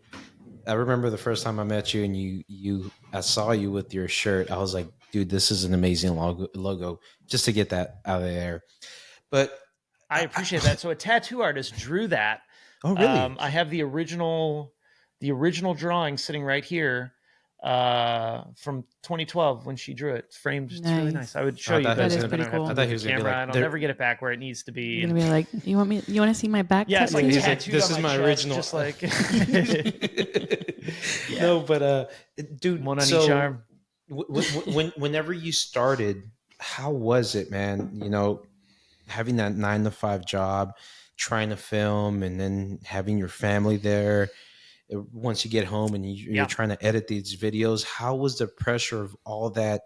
[SPEAKER 1] I remember the first time I met you, and I saw you with your shirt. I was like, dude, this is an amazing logo. Just to get that out of there. But
[SPEAKER 3] I appreciate that. So a tattoo artist drew that.
[SPEAKER 1] oh, really?
[SPEAKER 3] I have the original drawing sitting right here from 2012 when she drew it. It's framed. It's really nice. I would show you,
[SPEAKER 1] thought
[SPEAKER 3] but
[SPEAKER 1] he was
[SPEAKER 3] I'm
[SPEAKER 2] gonna-
[SPEAKER 3] gonna
[SPEAKER 2] pretty
[SPEAKER 3] have
[SPEAKER 2] cool.
[SPEAKER 3] to
[SPEAKER 1] I thought
[SPEAKER 3] move
[SPEAKER 1] he was
[SPEAKER 3] the
[SPEAKER 1] gonna be
[SPEAKER 3] camera,
[SPEAKER 1] like,
[SPEAKER 3] and I'll
[SPEAKER 1] there-
[SPEAKER 3] never get it back where it needs to be.
[SPEAKER 2] You're gonna be like, you want to see my back?
[SPEAKER 3] Yeah, it's like
[SPEAKER 2] tattoo?
[SPEAKER 1] He's like,
[SPEAKER 3] tattooed
[SPEAKER 1] this
[SPEAKER 3] on
[SPEAKER 1] is my
[SPEAKER 3] chest,
[SPEAKER 1] original.
[SPEAKER 3] just like
[SPEAKER 1] No, but dude,
[SPEAKER 3] one on
[SPEAKER 1] so
[SPEAKER 3] each arm.
[SPEAKER 1] Whenever you started, how was it, man? You know, having that 9 to 5 job, trying to film, and then having your family there. Once you get home and you're trying to edit these videos, how was the pressure of all that?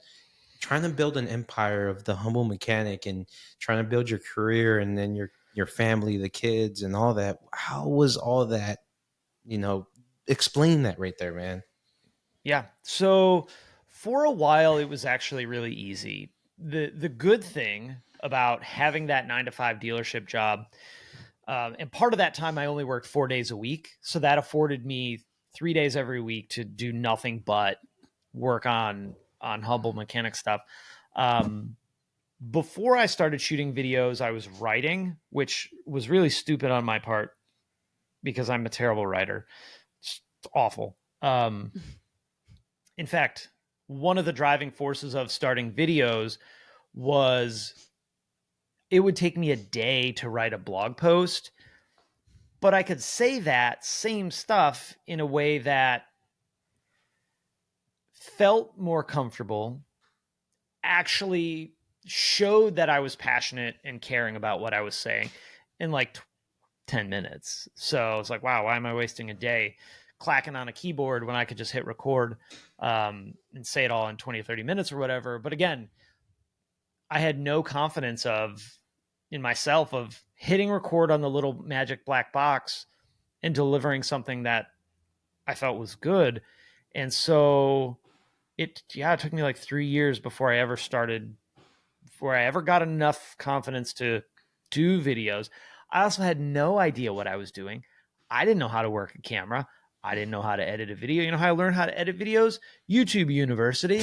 [SPEAKER 1] Trying to build an empire of the humble mechanic and trying to build your career, and then your family, the kids, and all that. How was all that? You know, explain that right there, man.
[SPEAKER 3] Yeah. So for a while, it was actually really easy. The good thing about having that 9 to 5 dealership job, and part of that time I only worked 4 days a week, so that afforded me 3 days every week to do nothing but work on humble mechanic stuff. Before I started shooting videos, I was writing, which was really stupid on my part because I'm a terrible writer. It's awful. In fact, one of the driving forces of starting videos was it would take me a day to write a blog post, but I could say that same stuff in a way that felt more comfortable, actually showed that I was passionate and caring about what I was saying in like 10 minutes. So it's like, wow, why am I wasting a day clacking on a keyboard when I could just hit record and say it all in 20 or 30 minutes or whatever. But again, I had no confidence in myself of hitting record on the little magic black box and delivering something that I felt was good. And so it took me like 3 years before I ever got enough confidence to do videos. I also had no idea what I was doing. I didn't know how to work a camera. I didn't know how to edit a video. You know how I learned how to edit videos? YouTube University.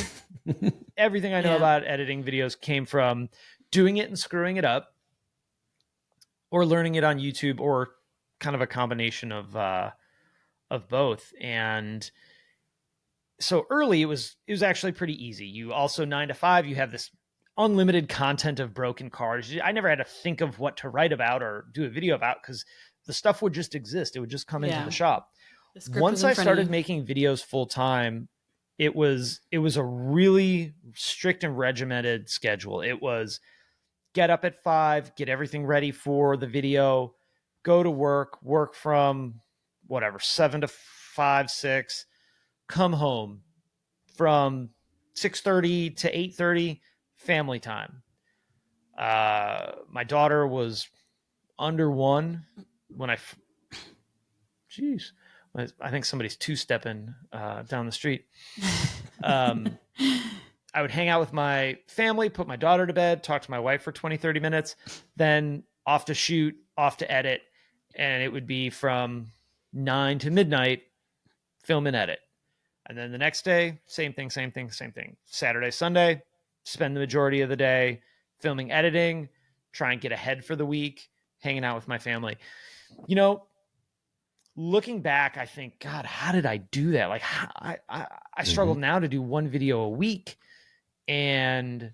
[SPEAKER 3] Everything I know about editing videos came from doing it and screwing it up, or learning it on YouTube, or kind of a combination of both. And so early, it was actually pretty easy. You also 9 to 5, you have this unlimited content of broken cars. I never had to think of what to write about or do a video about because the stuff would just exist. It would just come into the shop. Once I started making videos full time, it was a really strict and regimented schedule. It was get up at 5, get everything ready for the video, go to work from whatever, 7 to 5, 6, come home from 6:30 to 8:30, family time. My daughter was under 1 when I think somebody's two-stepping down the street. I would hang out with my family, put my daughter to bed, talk to my wife for 20, 30 minutes, then off to shoot, off to edit. And it would be from 9 to midnight, film and edit. And then the next day, same thing. Saturday, Sunday, spend the majority of the day filming, editing, try and get ahead for the week, hanging out with my family. You know, looking back, I think, God, how did I do that? Like, I struggle now to do 1 video a week, and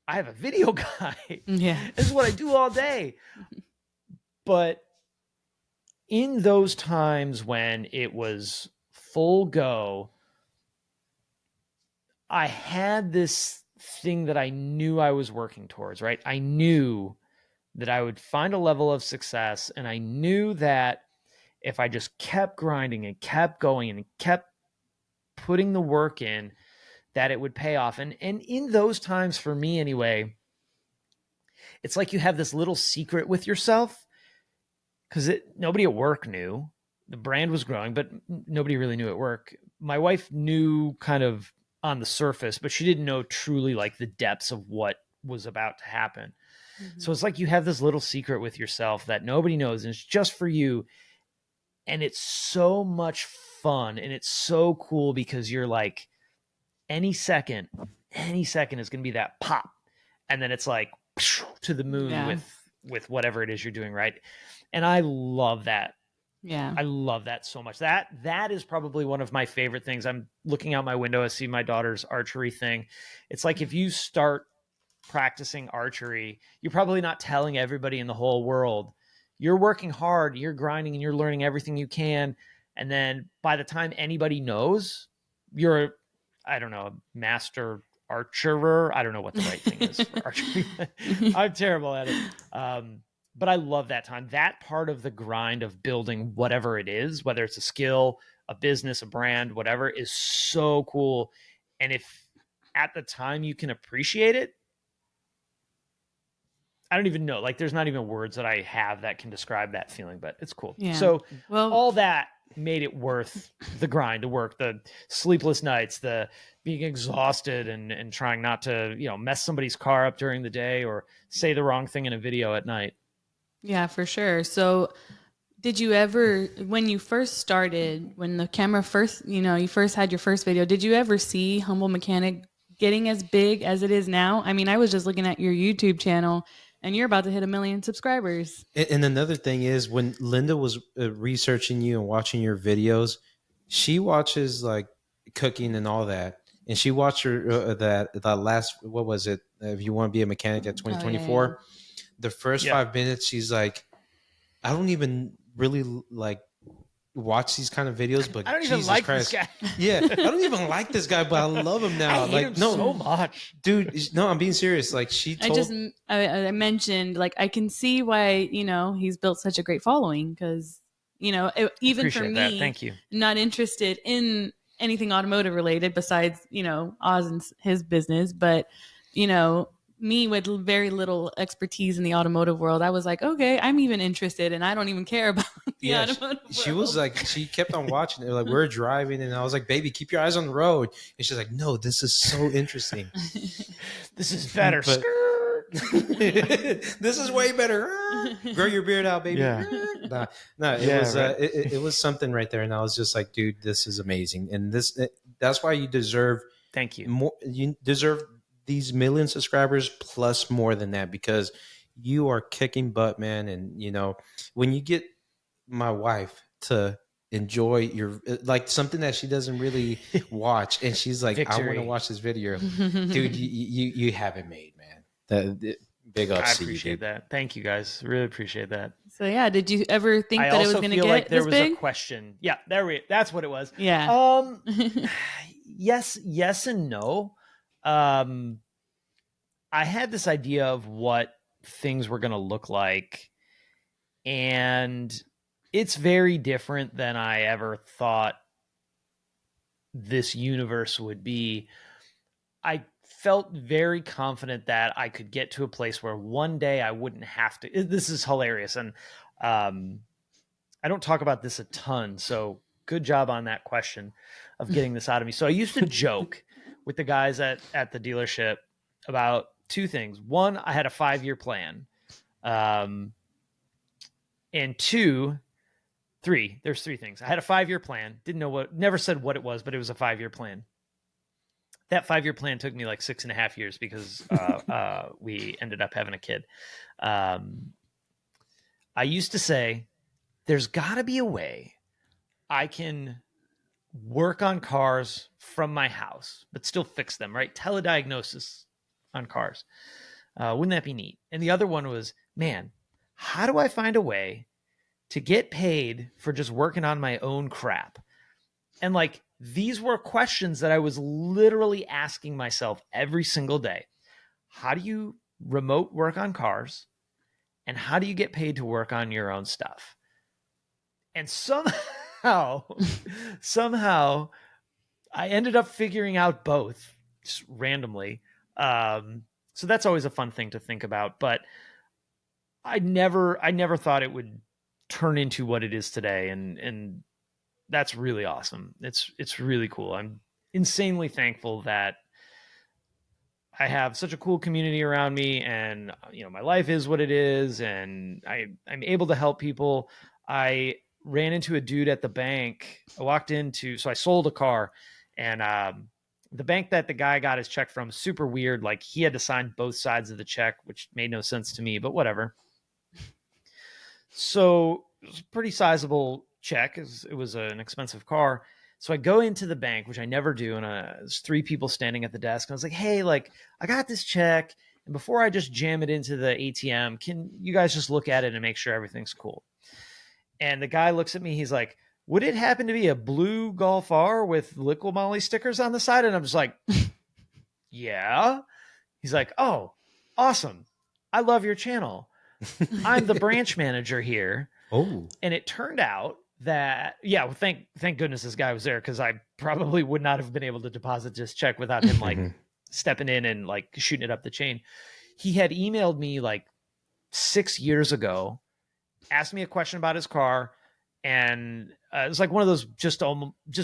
[SPEAKER 3] I have a video guy.
[SPEAKER 2] Yeah.
[SPEAKER 3] This is what I do all day. But in those times when it was full go, I had this thing that I knew I was working towards, right? I knew that I would find a level of success, and I knew that if I just kept grinding and kept going and kept putting the work in, that it would pay off. And in those times, for me anyway, it's like you have this little secret with yourself, because nobody at work knew. The brand was growing, but nobody really knew at work. My wife knew kind of on the surface, but she didn't know truly like the depths of what was about to happen.
[SPEAKER 2] Mhm.
[SPEAKER 3] So it's like you have this little secret with yourself that nobody knows, and it's just for you. And it's so much fun, and it's so cool, because you're like, any second is going to be that pop. And then it's like to the moon
[SPEAKER 2] Yeah.
[SPEAKER 3] with whatever it is you're doing, right? And I love that.
[SPEAKER 2] Yeah.
[SPEAKER 3] I love that so much. That is probably one of my favorite things. I'm looking out my window, I see my daughter's archery thing. It's like, if you start practicing archery, you're probably not telling everybody in the whole world. You're working hard, you're grinding, and you're learning everything you can. And then by the time anybody knows, you're, I don't know, a master archerer. I don't know what the right thing is for archery. I'm terrible at it. But I love that time. That part of the grind of building whatever it is, whether it's a skill, a business, a brand, whatever, is so cool. And if at the time you can appreciate it, I don't even know. Like, there's not even words that I have that can describe that feeling, but it's cool.
[SPEAKER 2] Yeah.
[SPEAKER 3] So
[SPEAKER 2] Well,
[SPEAKER 3] all that made it worth the grind, the work, the sleepless nights, the being exhausted and trying not to, mess somebody's car up during the day or say the wrong thing in a video at night.
[SPEAKER 2] yeah, for sure. So did you ever, when you first started, when the camera first, you first had your first video, did you ever see Humble Mechanic getting as big as it is now? I mean, I was just looking at your YouTube channel, and you're about to hit 1 million subscribers.
[SPEAKER 1] And another thing is, when Linda was researching you and watching your videos, she watches like cooking and all that. And she watched her that last, what was it? If you want to be a mechanic at 2024,
[SPEAKER 2] yeah.
[SPEAKER 1] the first 5 minutes, she's like, I don't even really like watch these kind of videos, but
[SPEAKER 3] I don't even
[SPEAKER 1] Jesus
[SPEAKER 3] like
[SPEAKER 1] Christ.
[SPEAKER 3] this guy.
[SPEAKER 1] Yeah, I don't even like this guy, but I love him now.
[SPEAKER 3] I hate
[SPEAKER 1] like,
[SPEAKER 3] him
[SPEAKER 1] no,
[SPEAKER 3] so much.
[SPEAKER 1] dude, no, I'm being serious. Like, she told,
[SPEAKER 2] I mentioned, like, I can see why, he's built such a great following, because, even
[SPEAKER 3] Appreciate
[SPEAKER 2] for
[SPEAKER 3] that.
[SPEAKER 2] me,
[SPEAKER 3] Thank you.
[SPEAKER 2] not interested in anything automotive related besides, Oz and his business. But, me with very little expertise in the automotive world, I was like, okay, I'm even interested, and I don't even care about the automotive world.
[SPEAKER 1] She was like, she kept on watching it. Like, we're driving, and I was like, baby, keep your eyes on the road. And she's like, no, this is so interesting.
[SPEAKER 3] This is better.
[SPEAKER 1] But- this is way better. Grow your beard out, baby.
[SPEAKER 3] Yeah.
[SPEAKER 1] No, it
[SPEAKER 3] Yeah,
[SPEAKER 1] was
[SPEAKER 3] right.
[SPEAKER 1] it was something right there, and I was just like, dude, this is amazing, and that's why you deserve
[SPEAKER 3] Thank you.
[SPEAKER 1] more. You deserve these 1 million subscribers plus more than that, because you are kicking butt, man. And when you get my wife to enjoy your, like, something that she doesn't really watch, and she's like, I want
[SPEAKER 3] Victory.
[SPEAKER 1] to watch this video, dude, you have it made, man. Big ups
[SPEAKER 3] I
[SPEAKER 1] to you,
[SPEAKER 3] appreciate
[SPEAKER 1] dude.
[SPEAKER 3] that. Thank you, guys. Really appreciate that.
[SPEAKER 2] So yeah, did you ever think
[SPEAKER 3] I
[SPEAKER 2] that it was
[SPEAKER 3] also
[SPEAKER 2] going to
[SPEAKER 3] feel
[SPEAKER 2] get
[SPEAKER 3] like there
[SPEAKER 2] this
[SPEAKER 3] was
[SPEAKER 2] big?
[SPEAKER 3] a question. Yeah, that's what it was.
[SPEAKER 2] Yeah.
[SPEAKER 3] Yes and no. I had this idea of what things were going to look like, and it's very different than I ever thought this universe would be. I felt very confident that I could get to a place where one day I wouldn't have to. This is hilarious. And I don't talk about this a ton, so good job on that question of getting this out of me. So I used to joke with the guys at the dealership about two things. One, I had a 5-year plan. And there's three things. I had a 5-year plan. Never said what it was, but it was a 5-year plan. That 5-year plan took me like 6.5 years because we ended up having a kid. I used to say, there's got to be a way I can work on cars from my house, but still fix them, right? Telediagnosis on cars. Wouldn't that be neat? And the other one was, man, how do I find a way to get paid for just working on my own crap? And like, these were questions that I was literally asking myself every single day. How do you remote work on cars? And how do you get paid to work on your own stuff? And somehow I ended up figuring out both just randomly. So that's always a fun thing to think about. But I never thought it would turn into what it is today, and that's really awesome. It's really cool. I'm insanely thankful that I have such a cool community around me, and my life is what it is, and I'm able to help people. I ran into a dude at the bank. So I sold a car, and the bank that the guy got his check from, super weird. Like, he had to sign both sides of the check, which made no sense to me, but whatever. So it was a pretty sizable check. It was an expensive car. So I go into the bank, which I never do, and there's 3 people standing at the desk. And I was like, hey, like, I got this check, and before I just jam it into the ATM, can you guys just look at it and make sure everything's cool? And the guy looks at me. He's like, would it happen to be a blue Golf R with Liqui Moly stickers on the side? And I'm just like, yeah. He's like, oh, awesome. I love your channel. I'm the branch manager here.
[SPEAKER 1] Oh,
[SPEAKER 3] And it turned out that, yeah, well, thank goodness this guy was there, because I probably would not have been able to deposit this check without him like stepping in and like shooting it up the chain. He had emailed me like 6 years ago, asked me a question about his car, and it was like one of those just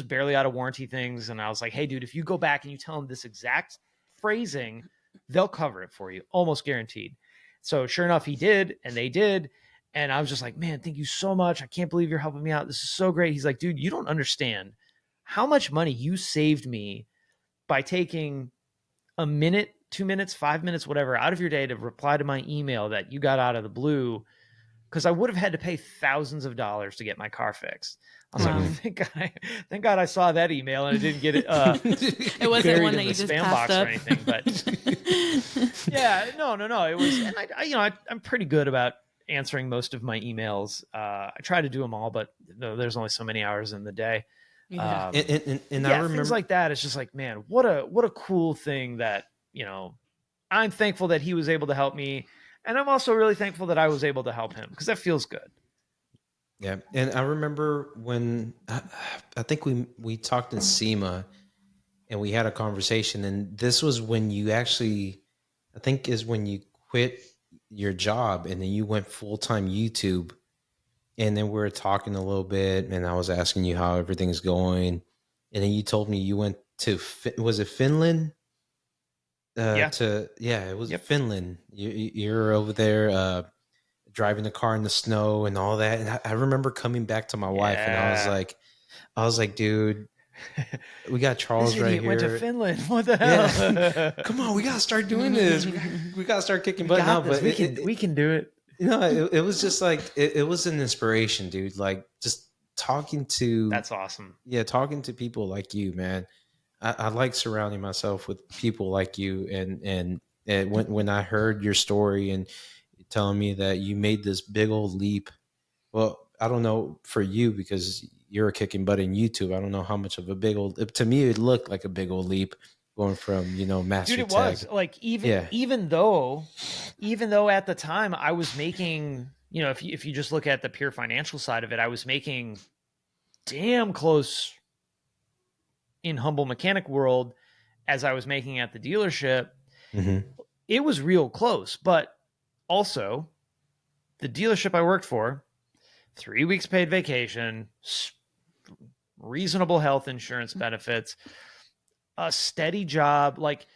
[SPEAKER 3] barely out of warranty things. And I was like, hey, dude, if you go back and you tell him this exact phrasing, they'll cover it for you, almost guaranteed. So sure enough, he did, and they did. And I was just like, man, thank you so much. I can't believe you're helping me out. This is so great. He's like, dude, you don't understand how much money you saved me by taking a minute, 2 minutes, 5 minutes, whatever, out of your day to reply to my email that you got out of the blue, because I would have had to pay thousands of dollars to get my car fixed. I was like, thank God I saw that email and I didn't get it.
[SPEAKER 2] It wasn't one that you just
[SPEAKER 3] spam
[SPEAKER 2] passed
[SPEAKER 3] box
[SPEAKER 2] up
[SPEAKER 3] or anything. But yeah, no. It was, and I'm pretty good about answering most of my emails. I try to do them all, but there's only so many hours in the day.
[SPEAKER 2] Yeah.
[SPEAKER 1] and
[SPEAKER 3] Yeah,
[SPEAKER 1] I remember
[SPEAKER 3] things like that. It's just like, man, what a cool thing that, I'm thankful that he was able to help me. And I'm also really thankful that I was able to help him, because that feels good.
[SPEAKER 1] Yeah, and I remember when I think we talked in SEMA, and we had a conversation, and this was when you actually, I think, is when you quit your job and then you went full-time YouTube, and then we were talking a little bit, and I was asking you how everything's going, and then you told me you went to was it Finland?
[SPEAKER 3] Yeah.
[SPEAKER 1] It was
[SPEAKER 3] Yep.
[SPEAKER 1] Finland. You're over there. Driving the car in the snow and all that. And I remember coming back to my wife, and I was like, dude, we got Charles
[SPEAKER 3] This
[SPEAKER 1] right
[SPEAKER 3] idiot
[SPEAKER 1] here.
[SPEAKER 3] went to Finland. What the hell?
[SPEAKER 1] Yeah. Come on, we gotta start doing this. We gotta start kicking butt now. But
[SPEAKER 3] we can do it.
[SPEAKER 1] it was just like it was an inspiration, dude. Like, just talking to
[SPEAKER 3] That's awesome.
[SPEAKER 1] yeah, talking to people like you, man. I like surrounding myself with people like you, and when I heard your story and telling me that you made this big old leap. Well, I don't know for you, because you're kicking butt in YouTube. I don't know how much of a big old, to me, it looked like a big old leap going from, master
[SPEAKER 3] Dude, it
[SPEAKER 1] tech.
[SPEAKER 3] was like, even though at the time I was making, if you just look at the pure financial side of it, I was making damn close in Humble Mechanic world as I was making at the dealership.
[SPEAKER 1] Mm-hmm.
[SPEAKER 3] It was real close, but also the dealership I worked for, 3 weeks paid vacation, reasonable health insurance benefits, a steady job. Like,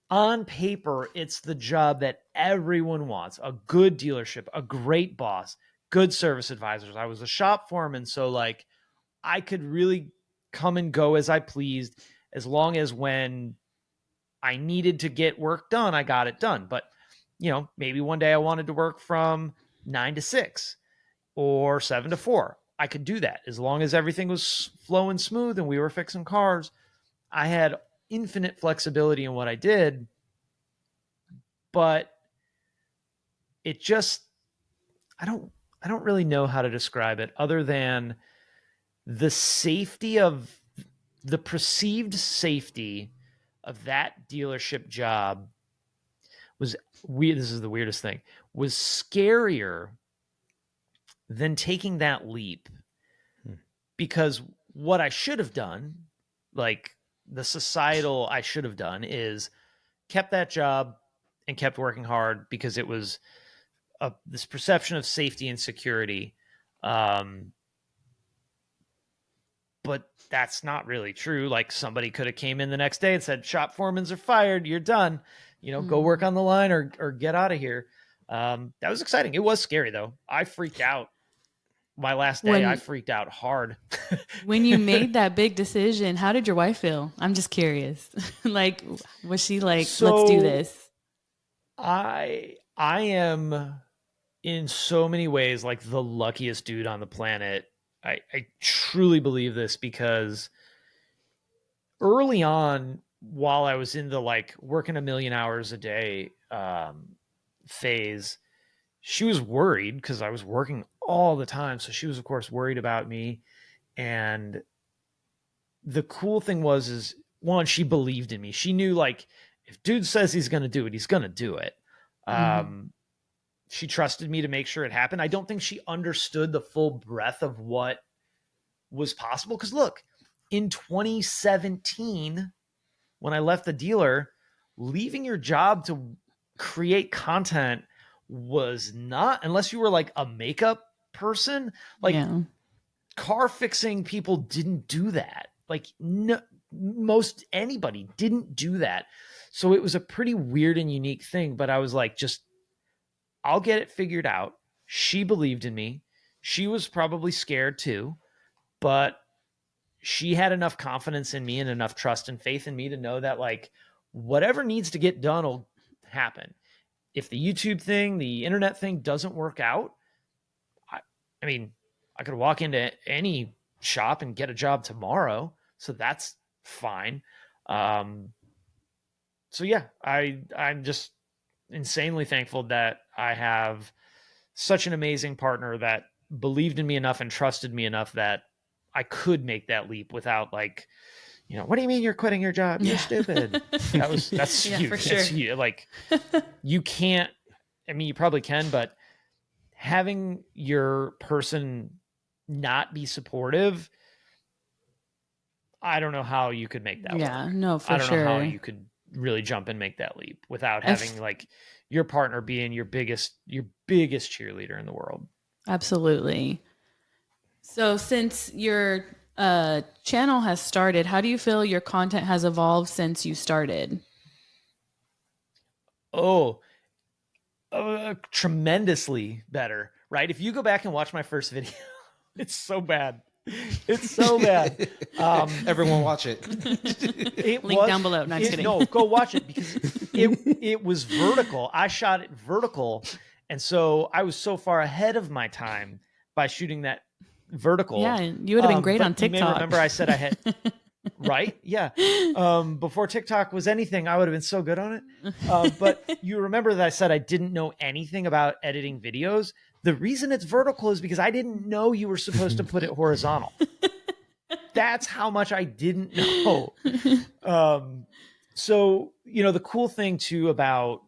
[SPEAKER 3] on paper, it's the job that everyone wants. A good dealership, a great boss, good service advisors. I was a shop foreman, so like I could really come and go as I pleased, as long as when I needed to get work done, I got it done. But maybe one day I wanted to work from 9 to 6 or 7 to 4. I could do that as long as everything was flowing smooth and we were fixing cars. I had infinite flexibility in what I did, but it just, I don't really know how to describe it other than the safety of the perceived safety of that dealership job was weird. This is the weirdest thing, was scarier than taking that leap, because what I should have done like the societal I should have done is kept that job and kept working hard because it was this perception of safety and security. But that's not really true. Like somebody could have came in the next day and said, shop foremans are fired. You're done. Go work on the line or get out of here. That was exciting. It was scary though. I freaked out. My last day, I freaked out hard.
[SPEAKER 2] When you made that big decision, how did your wife feel? I'm just curious. Like, was she like, let's do this?
[SPEAKER 3] I am in so many ways like the luckiest dude on the planet. I truly believe this because early on, while I was in the like working a million hours a day phase, she was worried because I was working all the time. So she was, of course, worried about me. And the cool thing is one, she believed in me. She knew like if dude says he's going to do it, he's going to do it. She trusted me to make sure it happened. I don't think she understood the full breadth of what was possible. Because look, in 2017, when I left the dealer, leaving your job to create content was not, unless you were like a makeup person, like car fixing people didn't do that. Like no, most anybody didn't do that. So it was a pretty weird and unique thing, but I was like, I'll get it figured out. She believed in me. She was probably scared too, but she had enough confidence in me and enough trust and faith in me to know that like whatever needs to get done will happen. If the YouTube thing, the internet thing doesn't work out, I mean, I could walk into any shop and get a job tomorrow. So that's fine. So yeah, I'm just insanely thankful that I have such an amazing partner that believed in me enough and trusted me enough that I could make that leap without like, what do you mean you're quitting your job? You're stupid. That's
[SPEAKER 2] yeah,
[SPEAKER 3] huge.
[SPEAKER 2] for sure.
[SPEAKER 3] That's huge. Like you can't, I mean, you probably can, but having your person not be supportive, I don't know how you could make that work.
[SPEAKER 2] Yeah, no, for sure.
[SPEAKER 3] I don't know how you could really jump and make that leap without having like your partner being your biggest cheerleader in the world.
[SPEAKER 2] Absolutely. So since your channel has started, how do you feel your content has evolved since you started?
[SPEAKER 3] Tremendously better, right? If you go back and watch my first video, it's so bad. It's so bad.
[SPEAKER 1] Everyone watch it.
[SPEAKER 2] Link down below. No, I'm just kidding.
[SPEAKER 3] No, go watch it because it was vertical. I shot it vertical. And so I was so far ahead of my time by shooting that vertical.
[SPEAKER 2] Yeah, you would have been great on TikTok.
[SPEAKER 3] You may remember I said I had, right? Yeah. Before TikTok was anything, I would have been so good on it. But you remember that I said I didn't know anything about editing videos. The reason it's vertical is because I didn't know you were supposed to put it horizontal. That's how much I didn't know. So, the cool thing too about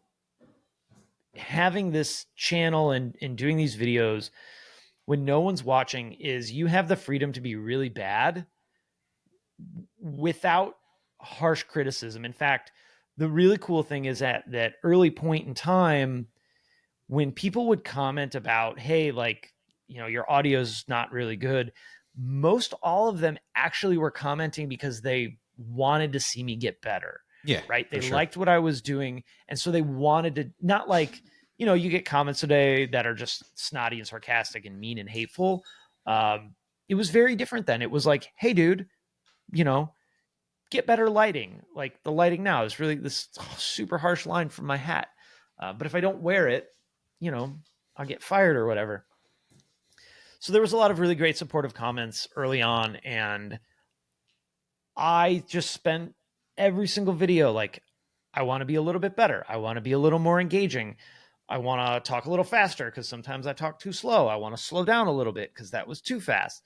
[SPEAKER 3] having this channel and doing these videos when no one's watching is you have the freedom to be really bad without harsh criticism. In fact, the really cool thing is at that early point in time, when people would comment about, hey, like, your audio's not really good, most all of them actually were commenting because they wanted to see me get better.
[SPEAKER 1] Yeah.
[SPEAKER 3] Right. They liked what I was doing. And so they wanted to, not like, you get comments today that are just snotty and sarcastic and mean and hateful. It was very different then. It was like, hey, dude, get better lighting. Like the lighting now is really this super harsh line from my hat. But if I don't wear it, I'll get fired or whatever. So there was a lot of really great supportive comments early on. And I just spent every single video like, I want to be a little bit better. I want to be a little more engaging. I want to talk a little faster because sometimes I talk too slow. I want to slow down a little bit because that was too fast.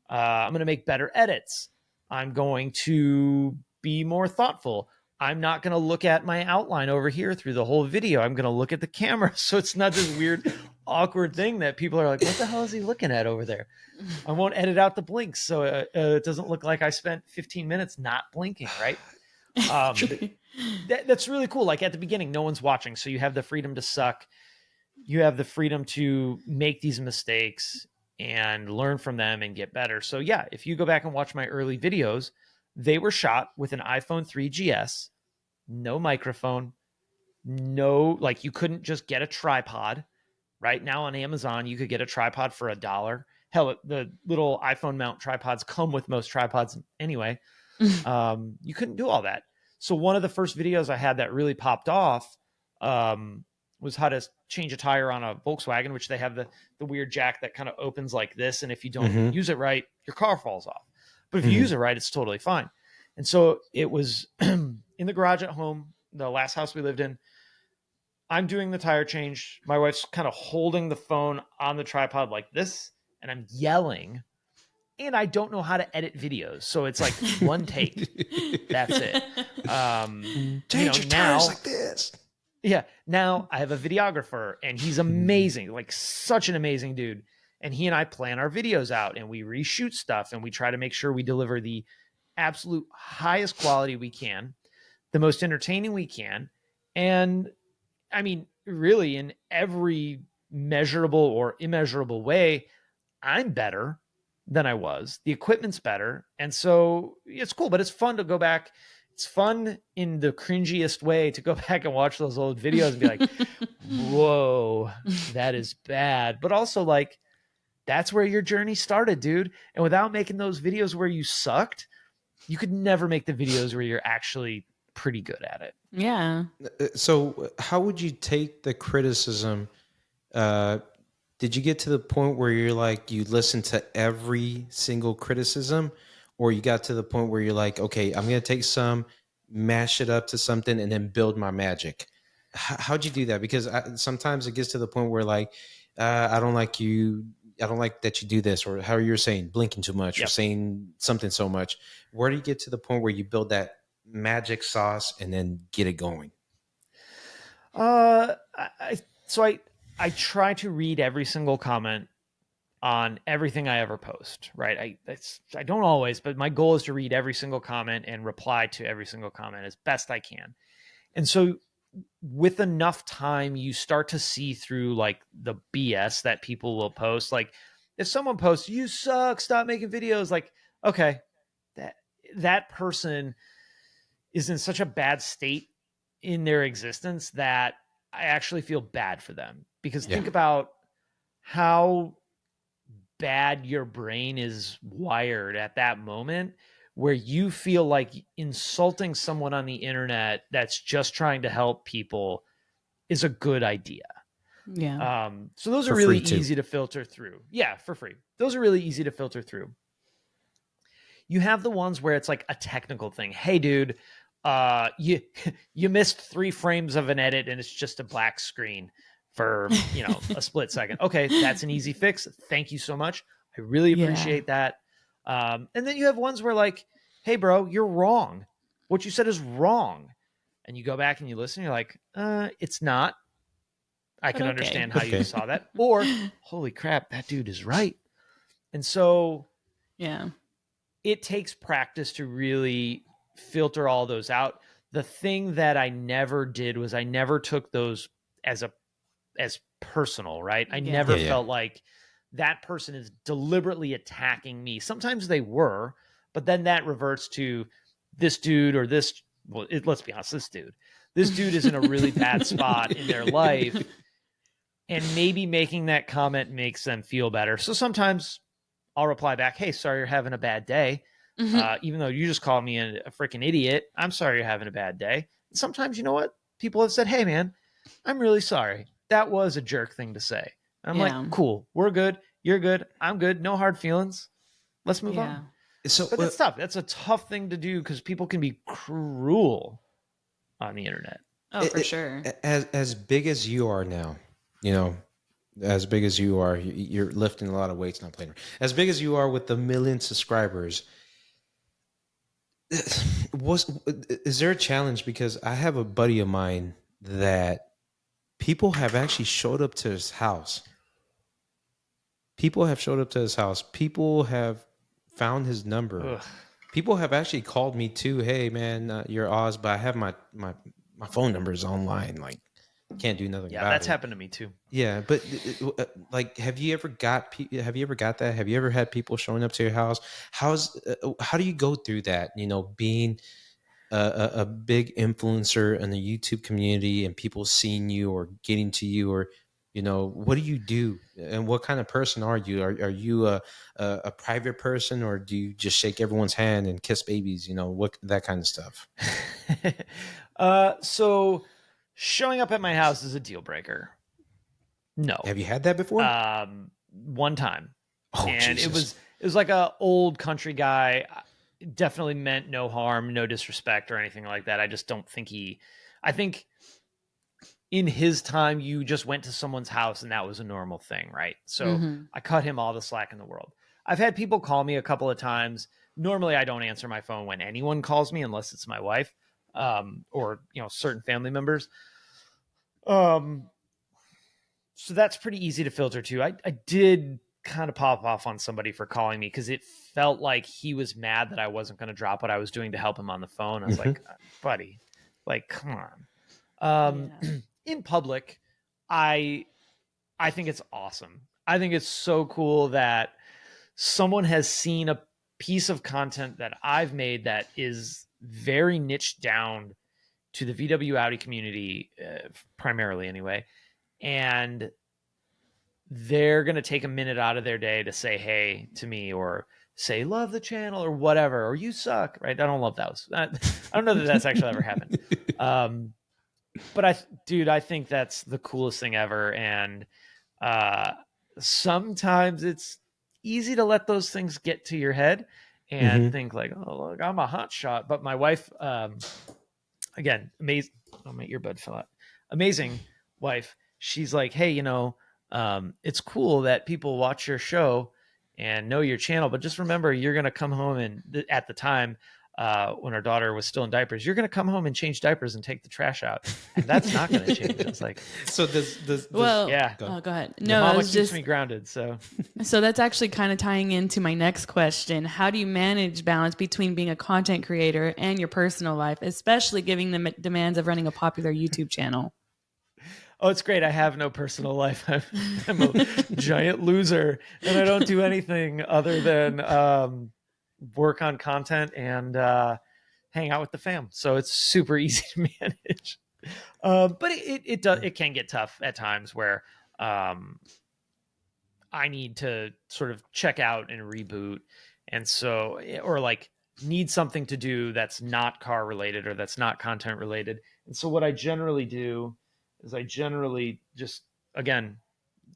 [SPEAKER 3] I'm going to make better edits. I'm going to be more thoughtful. I'm not going to look at my outline over here through the whole video. I'm going to look at the camera. So it's not this weird, awkward thing that people are like, what the hell is he looking at over there? I won't edit out the blinks. So it doesn't look like I spent 15 minutes not blinking, right? That's really cool. Like at the beginning, no one's watching. So you have the freedom to suck. You have the freedom to make these mistakes and learn from them and get better. So yeah, if you go back and watch my early videos, they were shot with an iPhone 3GS, no microphone, no, like you couldn't just get a tripod. Right now on Amazon, you could get a tripod for $1. Hell, the little iPhone mount tripods come with most tripods anyway. You couldn't do all that. So one of the first videos I had that really popped off was how to change a tire on a Volkswagen, which they have the weird jack that kind of opens like this. And if you don't use it right, your car falls off. But if you use it right, it's totally fine. And so it was in the garage at home, the last house we lived in. I'm doing the tire change. My wife's kind of holding the phone on the tripod like this, and I'm yelling. And I don't know how to edit videos. So it's like one take. That's it.
[SPEAKER 1] Change your tires like this.
[SPEAKER 3] Yeah. Now I have a videographer, and he's amazing, like such an amazing dude. And he and I plan our videos out, and we reshoot stuff, and we try to make sure we deliver the absolute highest quality we can, the most entertaining we can. And I mean, really in every measurable or immeasurable way, I'm better than I was. The equipment's better. And so it's cool, but it's fun to go back. It's fun in the cringiest way to go back and watch those old videos and be like, whoa, that is bad. But also like, that's where your journey started, dude. And without making those videos where you sucked, you could never make the videos where you're actually pretty good at it.
[SPEAKER 2] Yeah.
[SPEAKER 1] So how would you take the criticism? Did you get to the point where you're like, you listen to every single criticism, or you got to the point where you're like, okay, I'm going to take some, mash it up to something, and then build my magic? How'd you do that? Because sometimes it gets to the point where like, I don't like you. I don't like that you do this, or how you're saying blinking too much, or saying something so much. Where do you get to the point where you build that magic sauce and then get it going?
[SPEAKER 3] I try to read every single comment on everything I ever post, right? I don't always, but my goal is to read every single comment and reply to every single comment as best I can. And so with enough time, you start to see through like the BS that people will post. Like if someone posts, "You suck, stop making videos," like, okay, that person is in such a bad state in their existence that I actually feel bad for them. Because think about how bad your brain is wired at that moment, where you feel like insulting someone on the internet that's just trying to help people is a good idea.
[SPEAKER 2] Yeah.
[SPEAKER 3] So those are really easy to filter through. Yeah, for free. Those are really easy to filter through. You have the ones where it's like a technical thing. Hey, dude, you missed 3 frames of an edit and it's just a black screen for, a split second. Okay, that's an easy fix. Thank you so much. I really appreciate that. And then you have ones where like, hey, bro, you're wrong. What you said is wrong. And you go back and you listen. You're like, it's not. I can understand how you saw that. Or, holy crap, that dude is right. And so it takes practice to really filter all those out. The thing that I never did was I never took those as personal, right? I never felt like that person is deliberately attacking me. Sometimes they were, but then that reverts to this dude or this, let's be honest, this dude is in a really bad spot in their life, and maybe making that comment makes them feel better. So sometimes I'll reply back, "Hey, sorry you're having a bad day." Even though you just called me a freaking idiot, I'm sorry you're having a bad day. And sometimes, you know what? People have said, "Hey, man, I'm really sorry. That was a jerk thing to say." And I'm like, cool. We're good. You're good. I'm good. No hard feelings. Let's move on. But that's tough. That's a tough thing to do because people can be cruel on the internet.
[SPEAKER 2] Oh, for sure.
[SPEAKER 1] As big as you are now, as big as you are, you're lifting a lot of weights, not playing. As big as you are with the 1 million subscribers, was is there a challenge? Because I have a buddy of mine that people have actually showed up to his house. People have showed up to his house. People have found his number.
[SPEAKER 3] Ugh.
[SPEAKER 1] People have actually called me too. Hey man, you're Oz, but I have my phone number is online. Like, can't do nothing
[SPEAKER 3] Yeah,
[SPEAKER 1] about
[SPEAKER 3] that's
[SPEAKER 1] it.
[SPEAKER 3] happened to me too.
[SPEAKER 1] Yeah, but like, have you ever got that? Have you ever had people showing up to your house? How do you go through that? You know, being a big influencer in the YouTube community and people seeing you or getting to you, or you know, what do you do and what kind of person are you? Are you a private person, or do you just shake everyone's hand and kiss babies? You know, what that kind of stuff.
[SPEAKER 3] So showing up at my house is a deal breaker. No.
[SPEAKER 1] Have you had that before?
[SPEAKER 3] One time.
[SPEAKER 1] Oh,
[SPEAKER 3] And
[SPEAKER 1] Jesus.
[SPEAKER 3] it was like a old country guy. Definitely meant no harm, no disrespect or anything like that. I just don't think I think in his time you just went to someone's house and that was a normal thing, right? So
[SPEAKER 2] Mhm.
[SPEAKER 3] I cut him all the slack in the world. I've had people call me a couple of times. Normally I don't answer my phone when anyone calls me unless it's my wife, or you know, certain family members. So that's pretty easy to filter too. I did kind of pop off on somebody for calling me because it felt like he was mad that I wasn't going to drop what I was doing to help him on the phone. I was like, buddy, like, come on.
[SPEAKER 2] Yeah.
[SPEAKER 3] In public, I think it's awesome. I think it's so cool that someone has seen a piece of content that I've made that is very niched down to the VW Audi community, primarily anyway. And they're going to take a minute out of their day to say hey to me or say love the channel or whatever, or you suck, right? I don't love those. I don't know that that's actually ever happened. But I think that's the coolest thing ever. And sometimes it's easy to let those things get to your head and think like, oh, look, I'm a hot shot. But my wife, again, amazing. Oh, my earbud fell out. Amazing wife. She's like, hey, you know, it's cool that people watch your show and know your channel, but just remember, you're going to come home and at the time, when our daughter was still in diapers, you're going to come home and change diapers and take the trash out. And that's not going to change. It's like,
[SPEAKER 1] So does
[SPEAKER 2] Well,
[SPEAKER 3] yeah.
[SPEAKER 2] go ahead.
[SPEAKER 3] Your
[SPEAKER 2] No, I
[SPEAKER 3] mama
[SPEAKER 2] was
[SPEAKER 3] keeps
[SPEAKER 2] just
[SPEAKER 3] me grounded. So
[SPEAKER 2] so that's actually kind of tying into my next question. How do you manage balance between being a content creator and your personal life, especially given the demands of running a popular YouTube channel?
[SPEAKER 3] oh, it's great. I have no personal life. I'm a giant loser, and I don't do anything other than work on content and hang out with the fam. So it's super easy to manage. But it can get tough at times where I need to sort of check out and reboot, and so or like need something to do that's not car related or that's not content related. And so what I generally do is I generally just, again,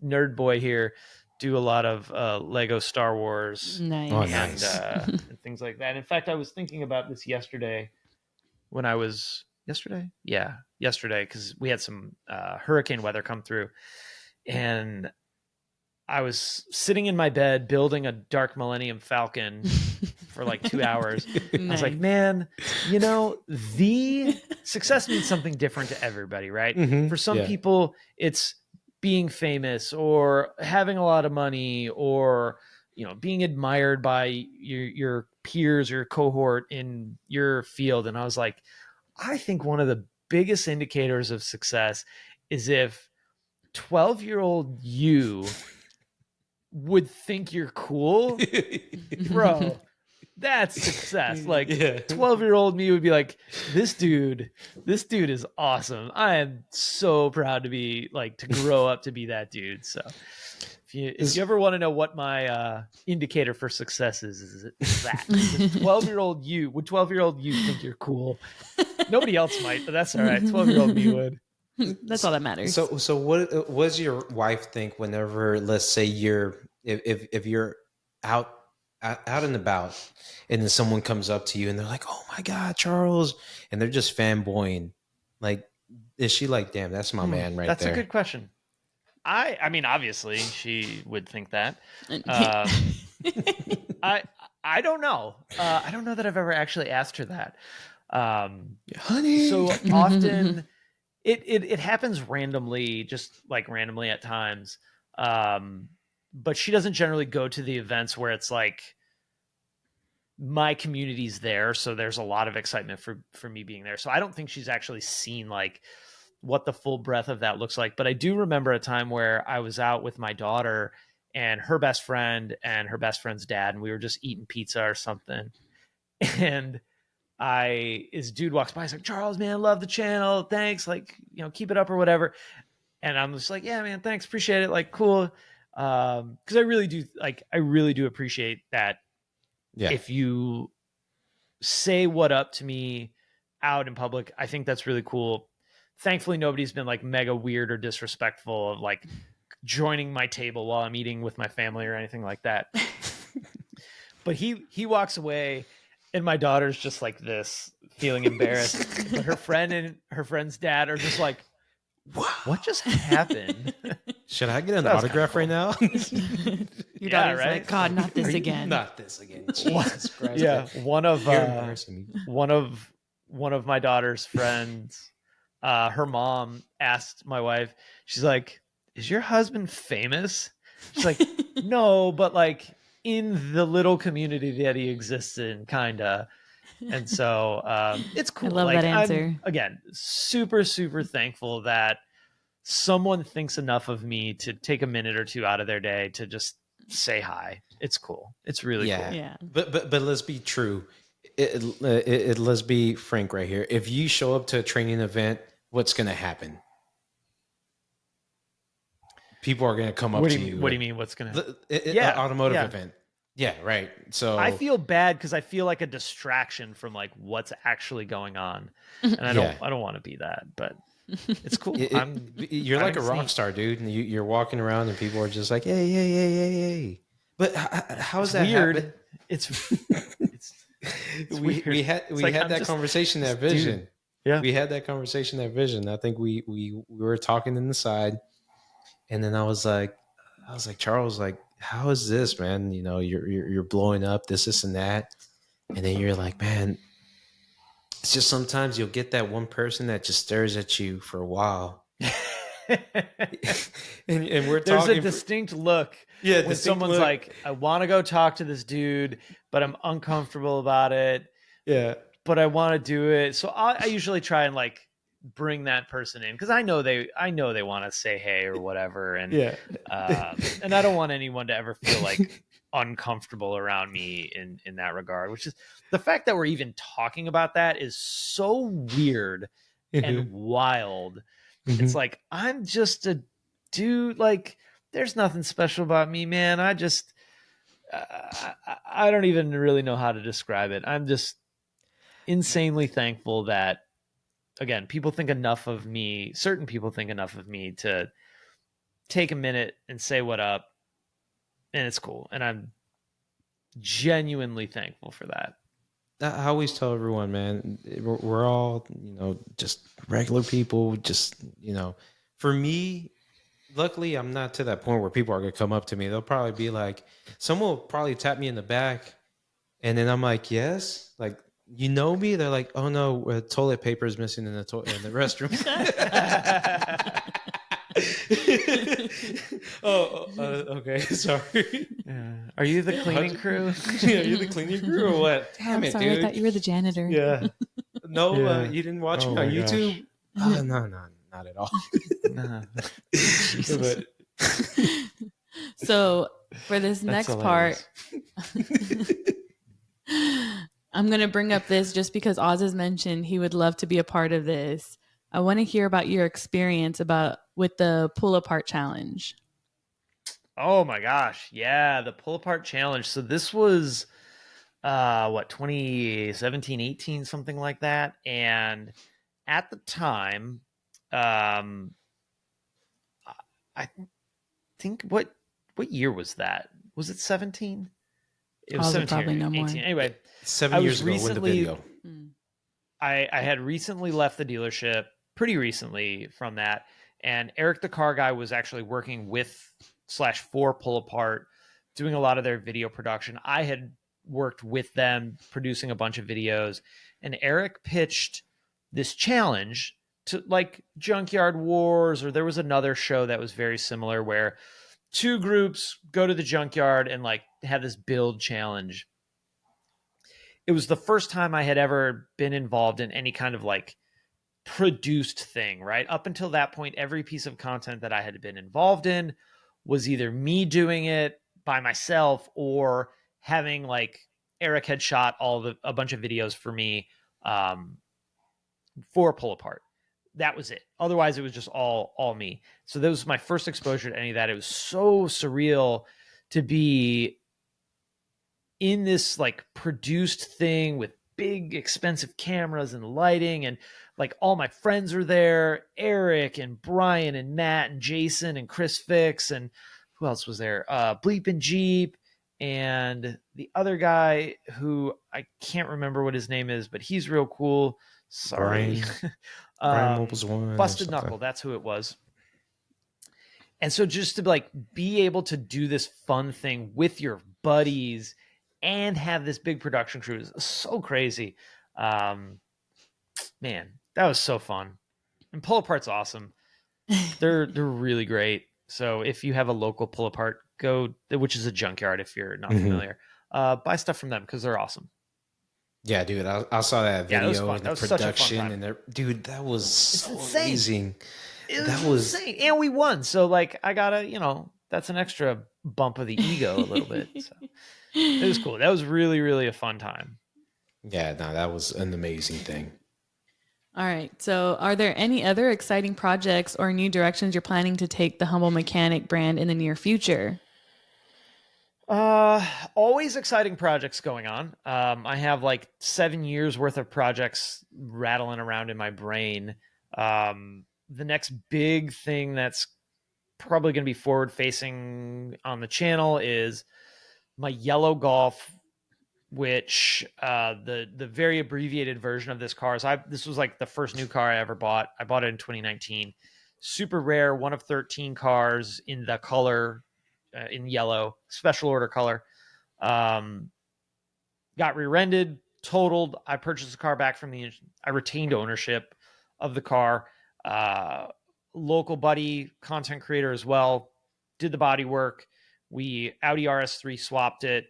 [SPEAKER 3] nerd boy here, do a lot of Lego Star Wars
[SPEAKER 2] Nice.
[SPEAKER 1] Oh,
[SPEAKER 3] and,
[SPEAKER 1] nice.
[SPEAKER 3] and things like that. In fact, I was thinking about this yesterday when I was yesterday because we had some hurricane weather come through, and I was sitting in my bed building a Dark Millennium Falcon for like 2 hours. I was like,
[SPEAKER 2] Nice.
[SPEAKER 3] man, you know, the success means something different to everybody, right?
[SPEAKER 1] Mhm.
[SPEAKER 3] For some
[SPEAKER 1] Yeah.
[SPEAKER 3] people, it's being famous or having a lot of money or, you know, being admired by your peers or your cohort in your field. And I was like, I think one of the biggest indicators of success is if 12-year-old you would think you're cool, bro. That's success. Like
[SPEAKER 1] Yeah.
[SPEAKER 3] 12-year-old me would be like, this dude is awesome. I am so proud to be like to grow up to be that dude. So if you ever want to know what my indicator for success is that. 12-year-old you, would 12-year-old you think you're cool? Nobody else might, but that's all right. 12-year-old me would.
[SPEAKER 2] That's all that matters.
[SPEAKER 1] So what does your wife think whenever, let's say, if you're out and about, and then someone comes up to you and they're like, "Oh my God, Charles," and they're just fanboying, like, is she like, "Damn, that's my man right
[SPEAKER 3] That's
[SPEAKER 1] there"?
[SPEAKER 3] a good question. I mean, obviously she would think that. I I don't know. I don't know that I've ever actually asked her that.
[SPEAKER 1] Honey.
[SPEAKER 3] So often it happens randomly, just like randomly at times. But she doesn't generally go to the events where it's like my community's there, so there's a lot of excitement for me being there. So I don't think she's actually seen like what the full breadth of that looks like. But I do remember a time where I was out with my daughter and her best friend and her best friend's dad, and we were just eating pizza or something. And his dude walks by, he's like, Charles, man, love the channel. Thanks. Like, keep it up or whatever. And I'm just like, yeah, man, thanks. Appreciate it. Like, cool. Cause I really do appreciate that.
[SPEAKER 1] Yeah.
[SPEAKER 3] If you say what up to me out in public, I think that's really cool. Thankfully, nobody's been like mega weird or disrespectful of like joining my table while I'm eating with my family or anything like that. But he walks away, and my daughter's just like this, feeling embarrassed. But her friend and her friend's dad are just like, what just happened?
[SPEAKER 1] Should I get an
[SPEAKER 3] That was
[SPEAKER 1] autograph right now?
[SPEAKER 2] Your daughter's like, God, not this again.
[SPEAKER 1] Not this again. Jesus Christ.
[SPEAKER 3] Yeah, one of
[SPEAKER 1] You're embarrassing me.
[SPEAKER 3] one of my daughter's friends, her mom asked my wife, she's like, is your husband famous? She's like, no, but like in the little community that he exists in, kinda. And so it's cool.
[SPEAKER 2] I love
[SPEAKER 3] like,
[SPEAKER 2] that answer.
[SPEAKER 3] I'm, again, super, super thankful that someone thinks enough of me to take a minute or two out of their day to just say hi. It's cool. It's really cool.
[SPEAKER 2] Yeah.
[SPEAKER 1] But let's be true. Let's be frank right here. If you show up to a training event, what's going to happen? People are going to come up to you.
[SPEAKER 3] What do you mean? What's going to happen?
[SPEAKER 1] An automotive event. Yeah, right. So
[SPEAKER 3] I feel bad because I feel like a distraction from like what's actually going on, and I don't want to be that, but it's cool.
[SPEAKER 1] You're like a rock star, dude, and you're walking around and people are just like, hey, hey, hey, hey, hey. But how is that
[SPEAKER 3] weird?
[SPEAKER 1] happen?
[SPEAKER 3] It's
[SPEAKER 1] we
[SPEAKER 3] weird.
[SPEAKER 1] had that conversation, that vision.
[SPEAKER 3] Dude. Yeah,
[SPEAKER 1] we had that conversation, that vision. I think we were talking in the side, and then I was like, Charles, like, how is this, man? You're blowing up, this and that, and then you're like, man, it's just sometimes you'll get that one person that just stares at you for a while, and we're
[SPEAKER 3] there's
[SPEAKER 1] talking.
[SPEAKER 3] A distinct look.
[SPEAKER 1] Yeah,
[SPEAKER 3] when someone's like, I want to go talk to this dude, but I'm uncomfortable about it.
[SPEAKER 1] Yeah,
[SPEAKER 3] but I want to do it. So I usually try and like bring that person in because I know they want to say hey or whatever, and and I don't want anyone to ever feel like uncomfortable around me in that regard. Which is the fact that we're even talking about that is so weird and wild. It's like, I'm just a dude. Like, there's nothing special about me, man. I just I don't even really know how to describe it. I'm just insanely thankful that, again, people think enough of me. Certain people think enough of me to take a minute and say what up, and it's cool. And I'm genuinely thankful for that.
[SPEAKER 1] I always tell everyone, man, we're all, just regular people. Just, for me, luckily, I'm not to that point where people are going to come up to me. They'll probably be like, someone will probably tap me in the back. And then I'm like, yes, like, you know me? They're like, oh no, toilet paper is missing in the restroom. Okay, sorry.
[SPEAKER 3] Are you the cleaning crew?
[SPEAKER 1] Yeah, are you the cleaning crew or what? Damn it,
[SPEAKER 2] sorry,
[SPEAKER 1] dude.
[SPEAKER 2] I thought you were the janitor.
[SPEAKER 1] Yeah. No,
[SPEAKER 3] Yeah.
[SPEAKER 1] You didn't watch me
[SPEAKER 3] my
[SPEAKER 1] on YouTube? No, not at all.
[SPEAKER 3] Jesus.
[SPEAKER 2] So for this next part, I'm going to bring up this just because Oz has mentioned he would love to be a part of this. I want to hear about your experience with the pull apart challenge.
[SPEAKER 3] Oh my gosh. Yeah, the pull apart challenge. So this was 2017, 18, something like that. And at the time, I think what year was that? Was it 17? It was 17
[SPEAKER 2] probably no
[SPEAKER 3] 18.
[SPEAKER 2] more.
[SPEAKER 3] Anyway,
[SPEAKER 1] 7 years ago with the video.
[SPEAKER 3] I had recently left the dealership pretty recently from that. And Eric, the car guy, was actually working with /for Pull Apart, doing a lot of their video production. I had worked with them producing a bunch of videos, and Eric pitched this challenge to like Junkyard Wars, or there was another show that was very similar where two groups go to the junkyard and like have this build challenge. It was the first time I had ever been involved in any kind of like produced thing, right? Up until that point, every piece of content that I had been involved in was either me doing it by myself or having like Eric had shot a bunch of videos for me for Pull Apart. That was it. Otherwise, it was just all me. So that was my first exposure to any of that. It was so surreal to be in this like produced thing with big expensive cameras and lighting, and like all my friends are there, Eric and Brian and Matt and Jason and Chris Fix, and who else was there? Bleep and Jeep, and the other guy who I can't remember what his name is, but he's real cool. Sorry.
[SPEAKER 1] Brian Mobile's one.
[SPEAKER 3] Busted Knuckle, that's who it was. And so just to like be able to do this fun thing with your buddies and have this big production crew is so crazy. Man, that was so fun. And Pull Apart's awesome. They're really great. So if you have a local Pull Apart, go, which is a junkyard if you're not familiar, buy stuff from them because they're awesome.
[SPEAKER 1] Yeah, dude, I saw that video and the production, and dude, that was so amazing.
[SPEAKER 3] It was insane, and we won. So like, I gotta, that's an extra bump of the ego a little bit. So it was cool. That was really, really a fun time.
[SPEAKER 1] Yeah, no, that was an amazing thing.
[SPEAKER 2] All right. So are there any other exciting projects or new directions you're planning to take the Humble Mechanic brand in the near future?
[SPEAKER 3] Always exciting projects going on. I have like 7 years worth of projects rattling around in my brain. The next big thing that's probably going to be forward facing on the channel is my yellow Golf, which the very abbreviated version of this car is this was like the first new car I ever bought. I bought it in 2019. Super rare, one of 13 cars in the color in yellow, special order color. Got rear-ended, totaled. I purchased the car back from I retained ownership of the car. Local buddy, content creator as well, did the body work. We Audi RS3 swapped it,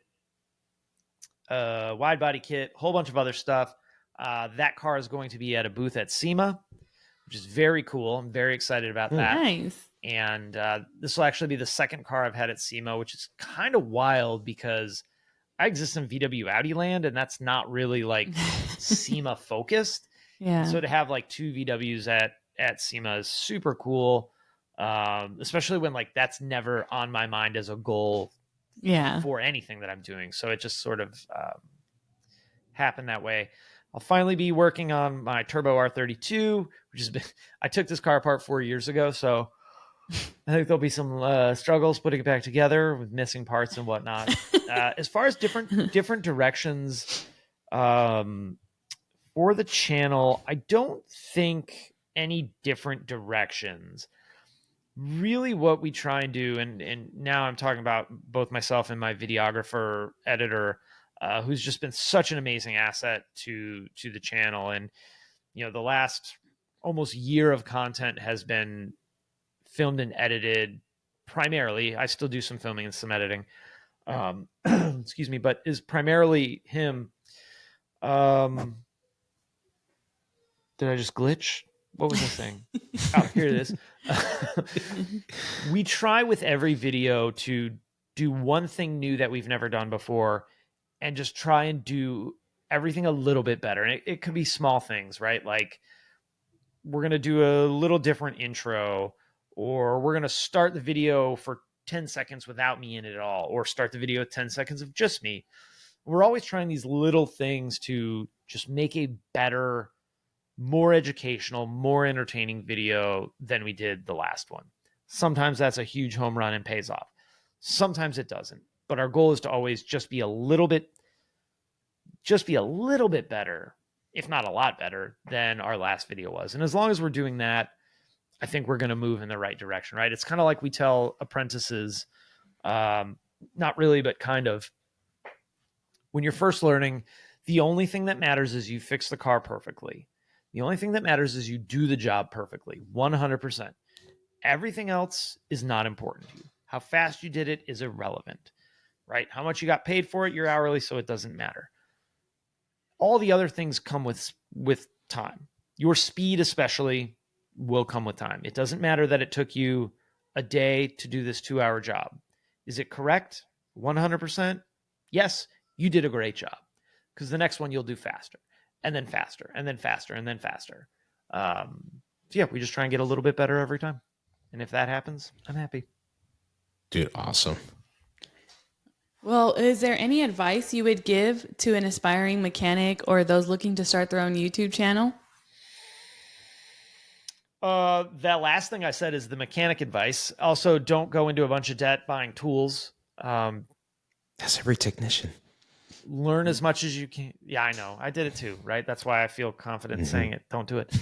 [SPEAKER 3] wide body kit, whole bunch of other stuff. That car is going to be at a booth at SEMA, which is very cool. I'm very excited about that.
[SPEAKER 2] Nice.
[SPEAKER 3] And this will actually be the second car I've had at SEMA, which is kind of wild because I exist in VW Audi land, and that's not really like SEMA focused.
[SPEAKER 2] Yeah.
[SPEAKER 3] So to have like two VWs at SEMA is super cool, especially when like that's never on my mind as a goal for anything that I'm doing. So it just sort of happened that way. I'll finally be working on my Turbo R32, which I took this car apart 4 years ago, so I think there'll be some struggles putting it back together with missing parts and whatnot. As far as different directions for the channel, I don't think any different directions. Really what we try and do, and now I'm talking about both myself and my videographer, editor, who's just been such an amazing asset to the channel. And, the last almost year of content has been filmed and edited primarily. I still do some filming and some editing, excuse me, but is primarily him. Did I just glitch? What was I saying? Oh, here it is. We try with every video to do one thing new that we've never done before and just try and do everything a little bit better. And it could be small things, right? Like we're going to do a little different intro, or we're going to start the video for 10 seconds without me in it at all, or start the video with 10 seconds of just me. We're always trying these little things to just make a better, more educational, more entertaining video than we did the last one. Sometimes that's a huge home run and pays off. Sometimes it doesn't. But our goal is to always just be a little bit better, if not a lot better, than our last video was. And as long as we're doing that, I think we're going to move in the right direction, right? It's kind of like we tell apprentices, not really, but kind of, when you're first learning, the only thing that matters is you fix the car perfectly. The only thing that matters is you do the job perfectly, 100%. Everything else is not important to you. How fast you did it is irrelevant, right? How much you got paid for it, you're hourly, so it doesn't matter. All the other things come with time. Your speed especially will come with time. It doesn't matter that it took you a day to do this 2-hour job. Is it correct? 100%? Yes, you did a great job, because the next one you'll do faster and then faster and then faster and then faster. So yeah, we just try and get a little bit better every time. And if that happens, I'm happy.
[SPEAKER 1] Dude, awesome.
[SPEAKER 2] Well, is there any advice you would give to an aspiring mechanic or those looking to start their own YouTube channel?
[SPEAKER 3] That last thing I said is the mechanic advice. Also, don't go into a bunch of debt buying tools.
[SPEAKER 1] That's every technician.
[SPEAKER 3] Learn as much as you can. Yeah, I know. I did it too, right? That's why I feel confident saying it. Don't do it.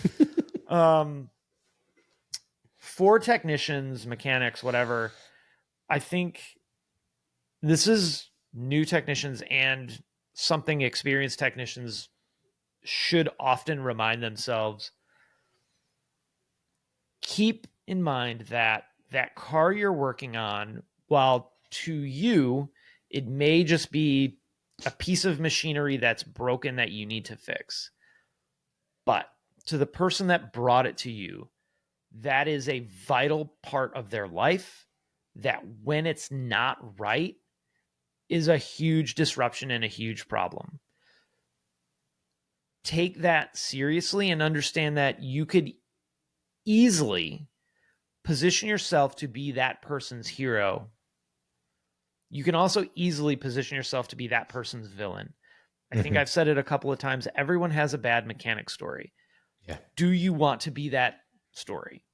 [SPEAKER 3] For technicians, mechanics, whatever, I think this is new technicians and something experienced technicians should often remind themselves. Keep in mind that that car you're working on, while to you, it may just be a piece of machinery that's broken that you need to fix. But to the person that brought it to you, that is a vital part of their life that when it's not right is a huge disruption and a huge problem. Take that seriously and understand that you could easily position yourself to be that person's hero. You can also easily position yourself to be that person's villain. I think I've said it a couple of times. Everyone has a bad mechanic story.
[SPEAKER 1] Yeah.
[SPEAKER 3] Do you want to be that story?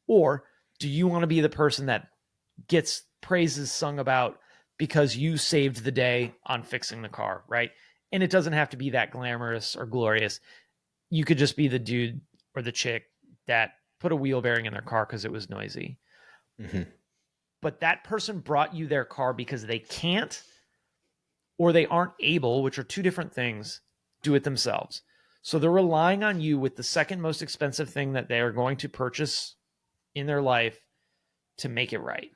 [SPEAKER 3] Or do you want to be the person that gets praises sung about because you saved the day on fixing the car, right? And it doesn't have to be that glamorous or glorious. You could just be the dude or the chick that put a wheel bearing in their car because it was noisy.
[SPEAKER 1] Mm-hmm.
[SPEAKER 3] But that person brought you their car because they can't or they aren't able, which are two different things, do it themselves. So they're relying on you with the second most expensive thing that they are going to purchase in their life to make it right.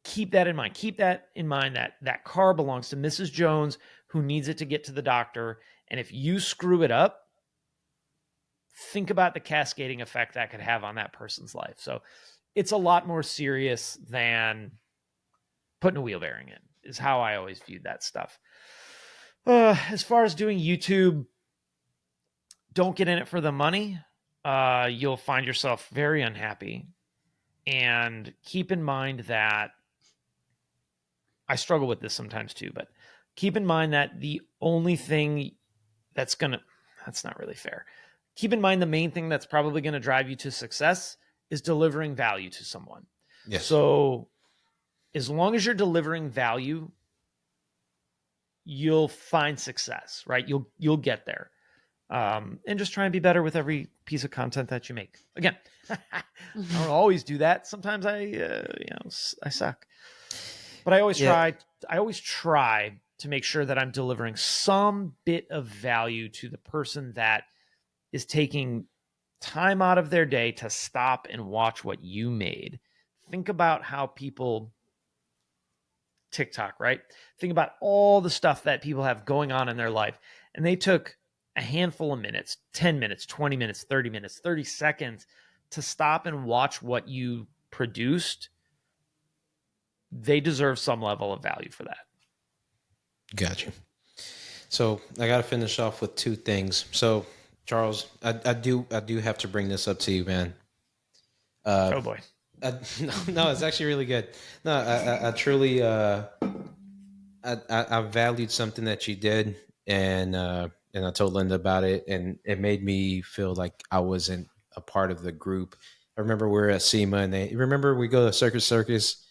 [SPEAKER 3] Keep that in mind. Keep that in mind that that car belongs to Mrs. Jones who needs it to get to the doctor. And if you screw it up, think about the cascading effect that could have on that person's life. So it's a lot more serious than putting a wheel bearing in, is how I always viewed that stuff. As far as doing YouTube, don't get in it for the money. You'll find yourself very unhappy. And keep in mind that I struggle with this sometimes too, but keep in mind that the only thing that's not really fair. Keep in mind the main thing that's probably going to drive you to success is delivering value to someone.
[SPEAKER 1] Yes.
[SPEAKER 3] So as long as you're delivering value, you'll find success, right? You'll get there. And just try and be better with every piece of content that you make. Again, I don't always do that. Sometimes I suck, but I always try to make sure that I'm delivering some bit of value to the person that is taking time out of their day to stop and watch what you made. Think about how people TikTok, right? Think about all the stuff that people have going on in their life. And they took a handful of minutes, 10 minutes, 20 minutes, 30 minutes, 30 seconds to stop and watch what you produced. They deserve some level of value for that.
[SPEAKER 1] Got you. So I got to finish off with two things. So Charles, I do have to bring this up to you, man.
[SPEAKER 3] Oh boy.
[SPEAKER 1] No, it's actually really good. No, I truly, I valued something that you did, and I told Linda about it, and it made me feel like I wasn't a part of the group. I remember we were at SEMA, and we go to Circus,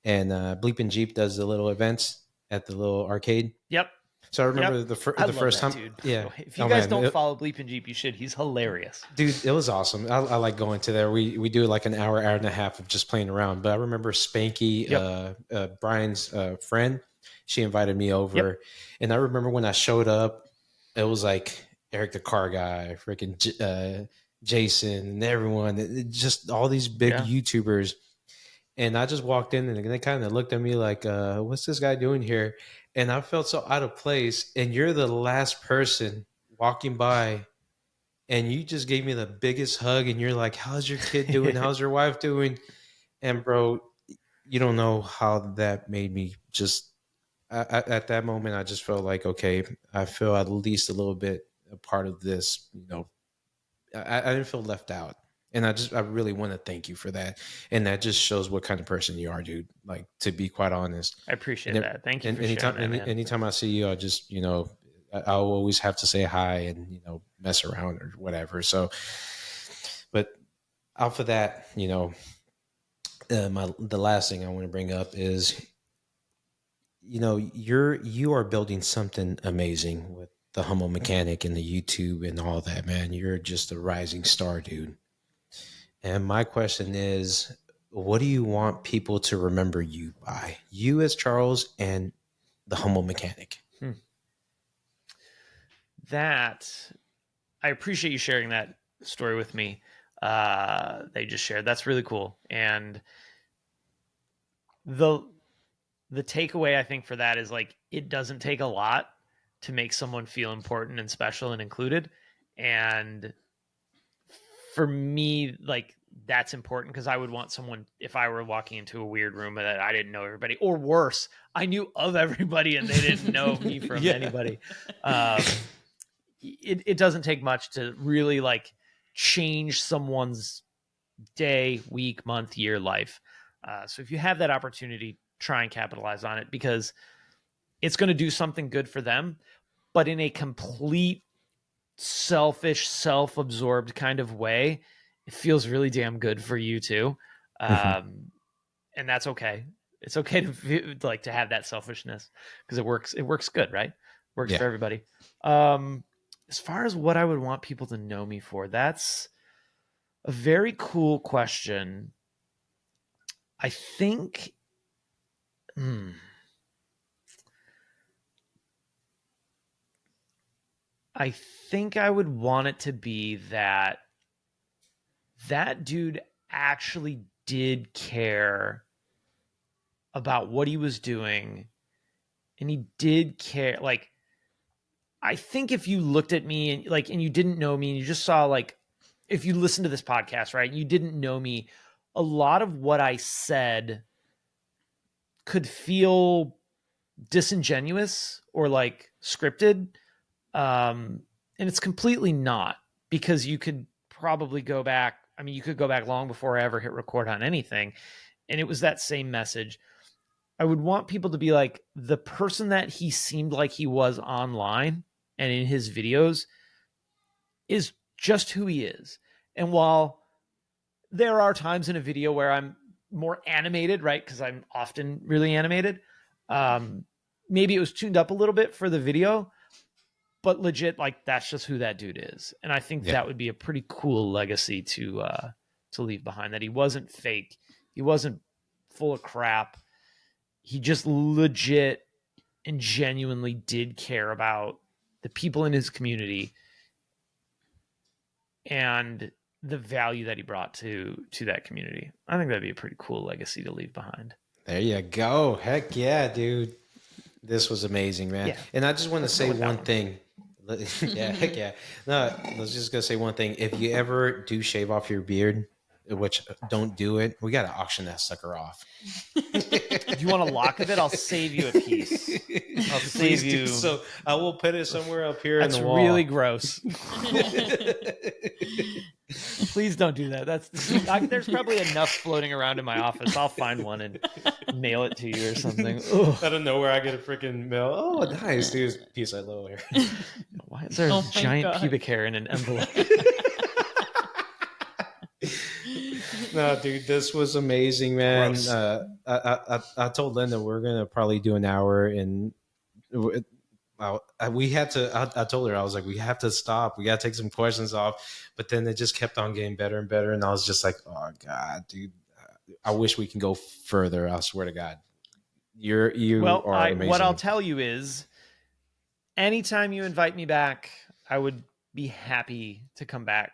[SPEAKER 1] and Bleep and Jeep does the little events at the little arcade.
[SPEAKER 3] Yep.
[SPEAKER 1] So I remember the first time.
[SPEAKER 3] Dude.
[SPEAKER 1] Yeah.
[SPEAKER 3] If you guys don't follow Bleep and Jeep, you should. He's hilarious.
[SPEAKER 1] Dude, it was awesome. I like going to there. We do like an hour and a half of just playing around. But I remember Spanky, Brian's friend. she invited me over, and I remember when I showed up, it was like Eric the Car Guy, freaking Jason, and everyone, just all these big YouTubers. And I just walked in, and they kind of looked at me like, "What's this guy doing here?" And I felt so out of place. And you're the last person walking by, and you just gave me the biggest hug. And you're like, "How's your kid doing? How's your wife doing?" And bro, you don't know how that made me just at that moment. I just felt like, okay, I feel at least a little bit a part of this. I didn't feel left out, and I really want to thank you for that. And that just shows what kind of person you are, dude. Like, to be quite honest,
[SPEAKER 3] I appreciate that. Thank you.
[SPEAKER 1] And
[SPEAKER 3] for
[SPEAKER 1] anytime,
[SPEAKER 3] sharing that, man.
[SPEAKER 1] anytime I see you, I just I'll always have to say hi and mess around or whatever. So, but off of that, the last thing I want to bring up is, you are building something amazing with the Humble Mechanic and the YouTube and all that, man. You're just a rising star, dude. And my question is, what do you want people to remember you by? You as Charles and the Humble Mechanic.
[SPEAKER 3] That, I appreciate you sharing that story with me. They just shared. That's really cool. And the takeaway I think for that is, like, it doesn't take a lot to make someone feel important and special and included. And for me, like, that's important, because I would want someone, if I were walking into a weird room that I didn't know everybody, or worse, I knew of everybody and they didn't know me from anybody. It doesn't take much to really, like, change someone's day, week, month, year, life. So if you have that opportunity, try and capitalize on it, because it's going to do something good for them, but in a complete selfish, self-absorbed kind of way. It feels really damn good for you too. And that's okay. It's okay to have that selfishness, because it works good, right? Works for everybody. As far as what I would want people to know me for, that's a very cool question. I think, I think I would want it to be that dude actually did care about what he was doing, and he did care. Like, I think if you looked at me and you didn't know me, and you just saw, like, if you listened to this podcast, right, and you didn't know me, a lot of what I said could feel disingenuous or like scripted. And it's completely not, because you could probably go back. I mean, you could go back long before I ever hit record on anything, and it was that same message. I would want people to be like, the person that he seemed like he was online and in his videos is just who he is. And while there are times in a video where I'm more animated, right, because I'm often really animated, maybe it was tuned up a little bit for the video, but legit, like, that's just who that dude is. And I think that would be a pretty cool legacy to leave behind, that he wasn't fake. He wasn't full of crap. He just legit and genuinely did care about the people in his community and the value that he brought to that community. I think that'd be a pretty cool legacy to leave behind.
[SPEAKER 1] There you go. Heck yeah, dude. This was amazing, man. Yeah. And I just want to say one thing. Yeah, heck yeah. No, let's just go say one thing. If you ever do shave off your beard, which don't do it, we got to auction that sucker off.
[SPEAKER 3] You want a lock of it? I'll save you a piece. I'll save you.
[SPEAKER 1] So I will put it somewhere up here in the wall.
[SPEAKER 3] That's really gross. Please don't do that. There's probably enough floating around in my office. I'll find one and mail it to you or something. Ugh.
[SPEAKER 1] Out of nowhere, I get a freaking mail. Oh, nice, dude. Piece I love here.
[SPEAKER 3] Why is there giant pubic hair in an envelope?
[SPEAKER 1] No, dude, this was amazing, man. I told Linda we're gonna probably do an hour, and we had to. I told her, I was like, we have to stop. We got to take some questions off, but then it just kept on getting better and better, and I was just like, oh god, dude, I wish we can go further. I swear to God, You
[SPEAKER 3] Well,
[SPEAKER 1] are amazing.
[SPEAKER 3] what I'll tell you is, anytime you invite me back, I would be happy to come back.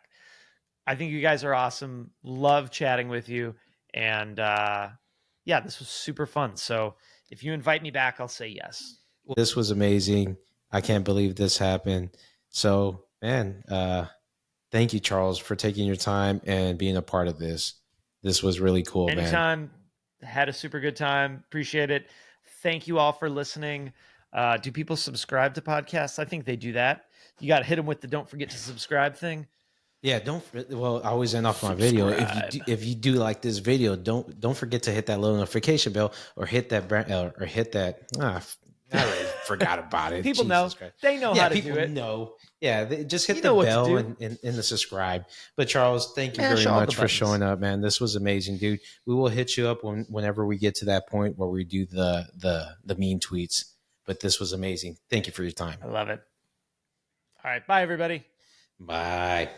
[SPEAKER 3] I think you guys are awesome. Love chatting with you. And yeah, this was super fun. So if you invite me back, I'll say yes.
[SPEAKER 1] This was amazing. I can't believe this happened. So, man, thank you, Charles, for taking your time and being a part of this. This was really cool, man.
[SPEAKER 3] Anytime. Had a super good time. Appreciate it. Thank you all for listening. Do people subscribe to podcasts? I think they do that. You got to hit them with the don't forget to subscribe thing.
[SPEAKER 1] Yeah, well, I always end off my video. If you do like this video, don't forget to hit that little notification bell or hit that I already forgot about it.
[SPEAKER 3] People
[SPEAKER 1] Jesus
[SPEAKER 3] know.
[SPEAKER 1] Christ.
[SPEAKER 3] They know how to do
[SPEAKER 1] people
[SPEAKER 3] it.
[SPEAKER 1] know. Yeah, just hit
[SPEAKER 3] You
[SPEAKER 1] the
[SPEAKER 3] know what to
[SPEAKER 1] bell
[SPEAKER 3] do.
[SPEAKER 1] and the subscribe. But Charles, thank you
[SPEAKER 3] Mash
[SPEAKER 1] very
[SPEAKER 3] all the
[SPEAKER 1] much for
[SPEAKER 3] buttons.
[SPEAKER 1] showing up, man. This was amazing, dude. We will hit you up whenever we get to that point where we do the mean tweets. But this was amazing. Thank you for your time.
[SPEAKER 3] I love it. All right. Bye, everybody.
[SPEAKER 1] Bye.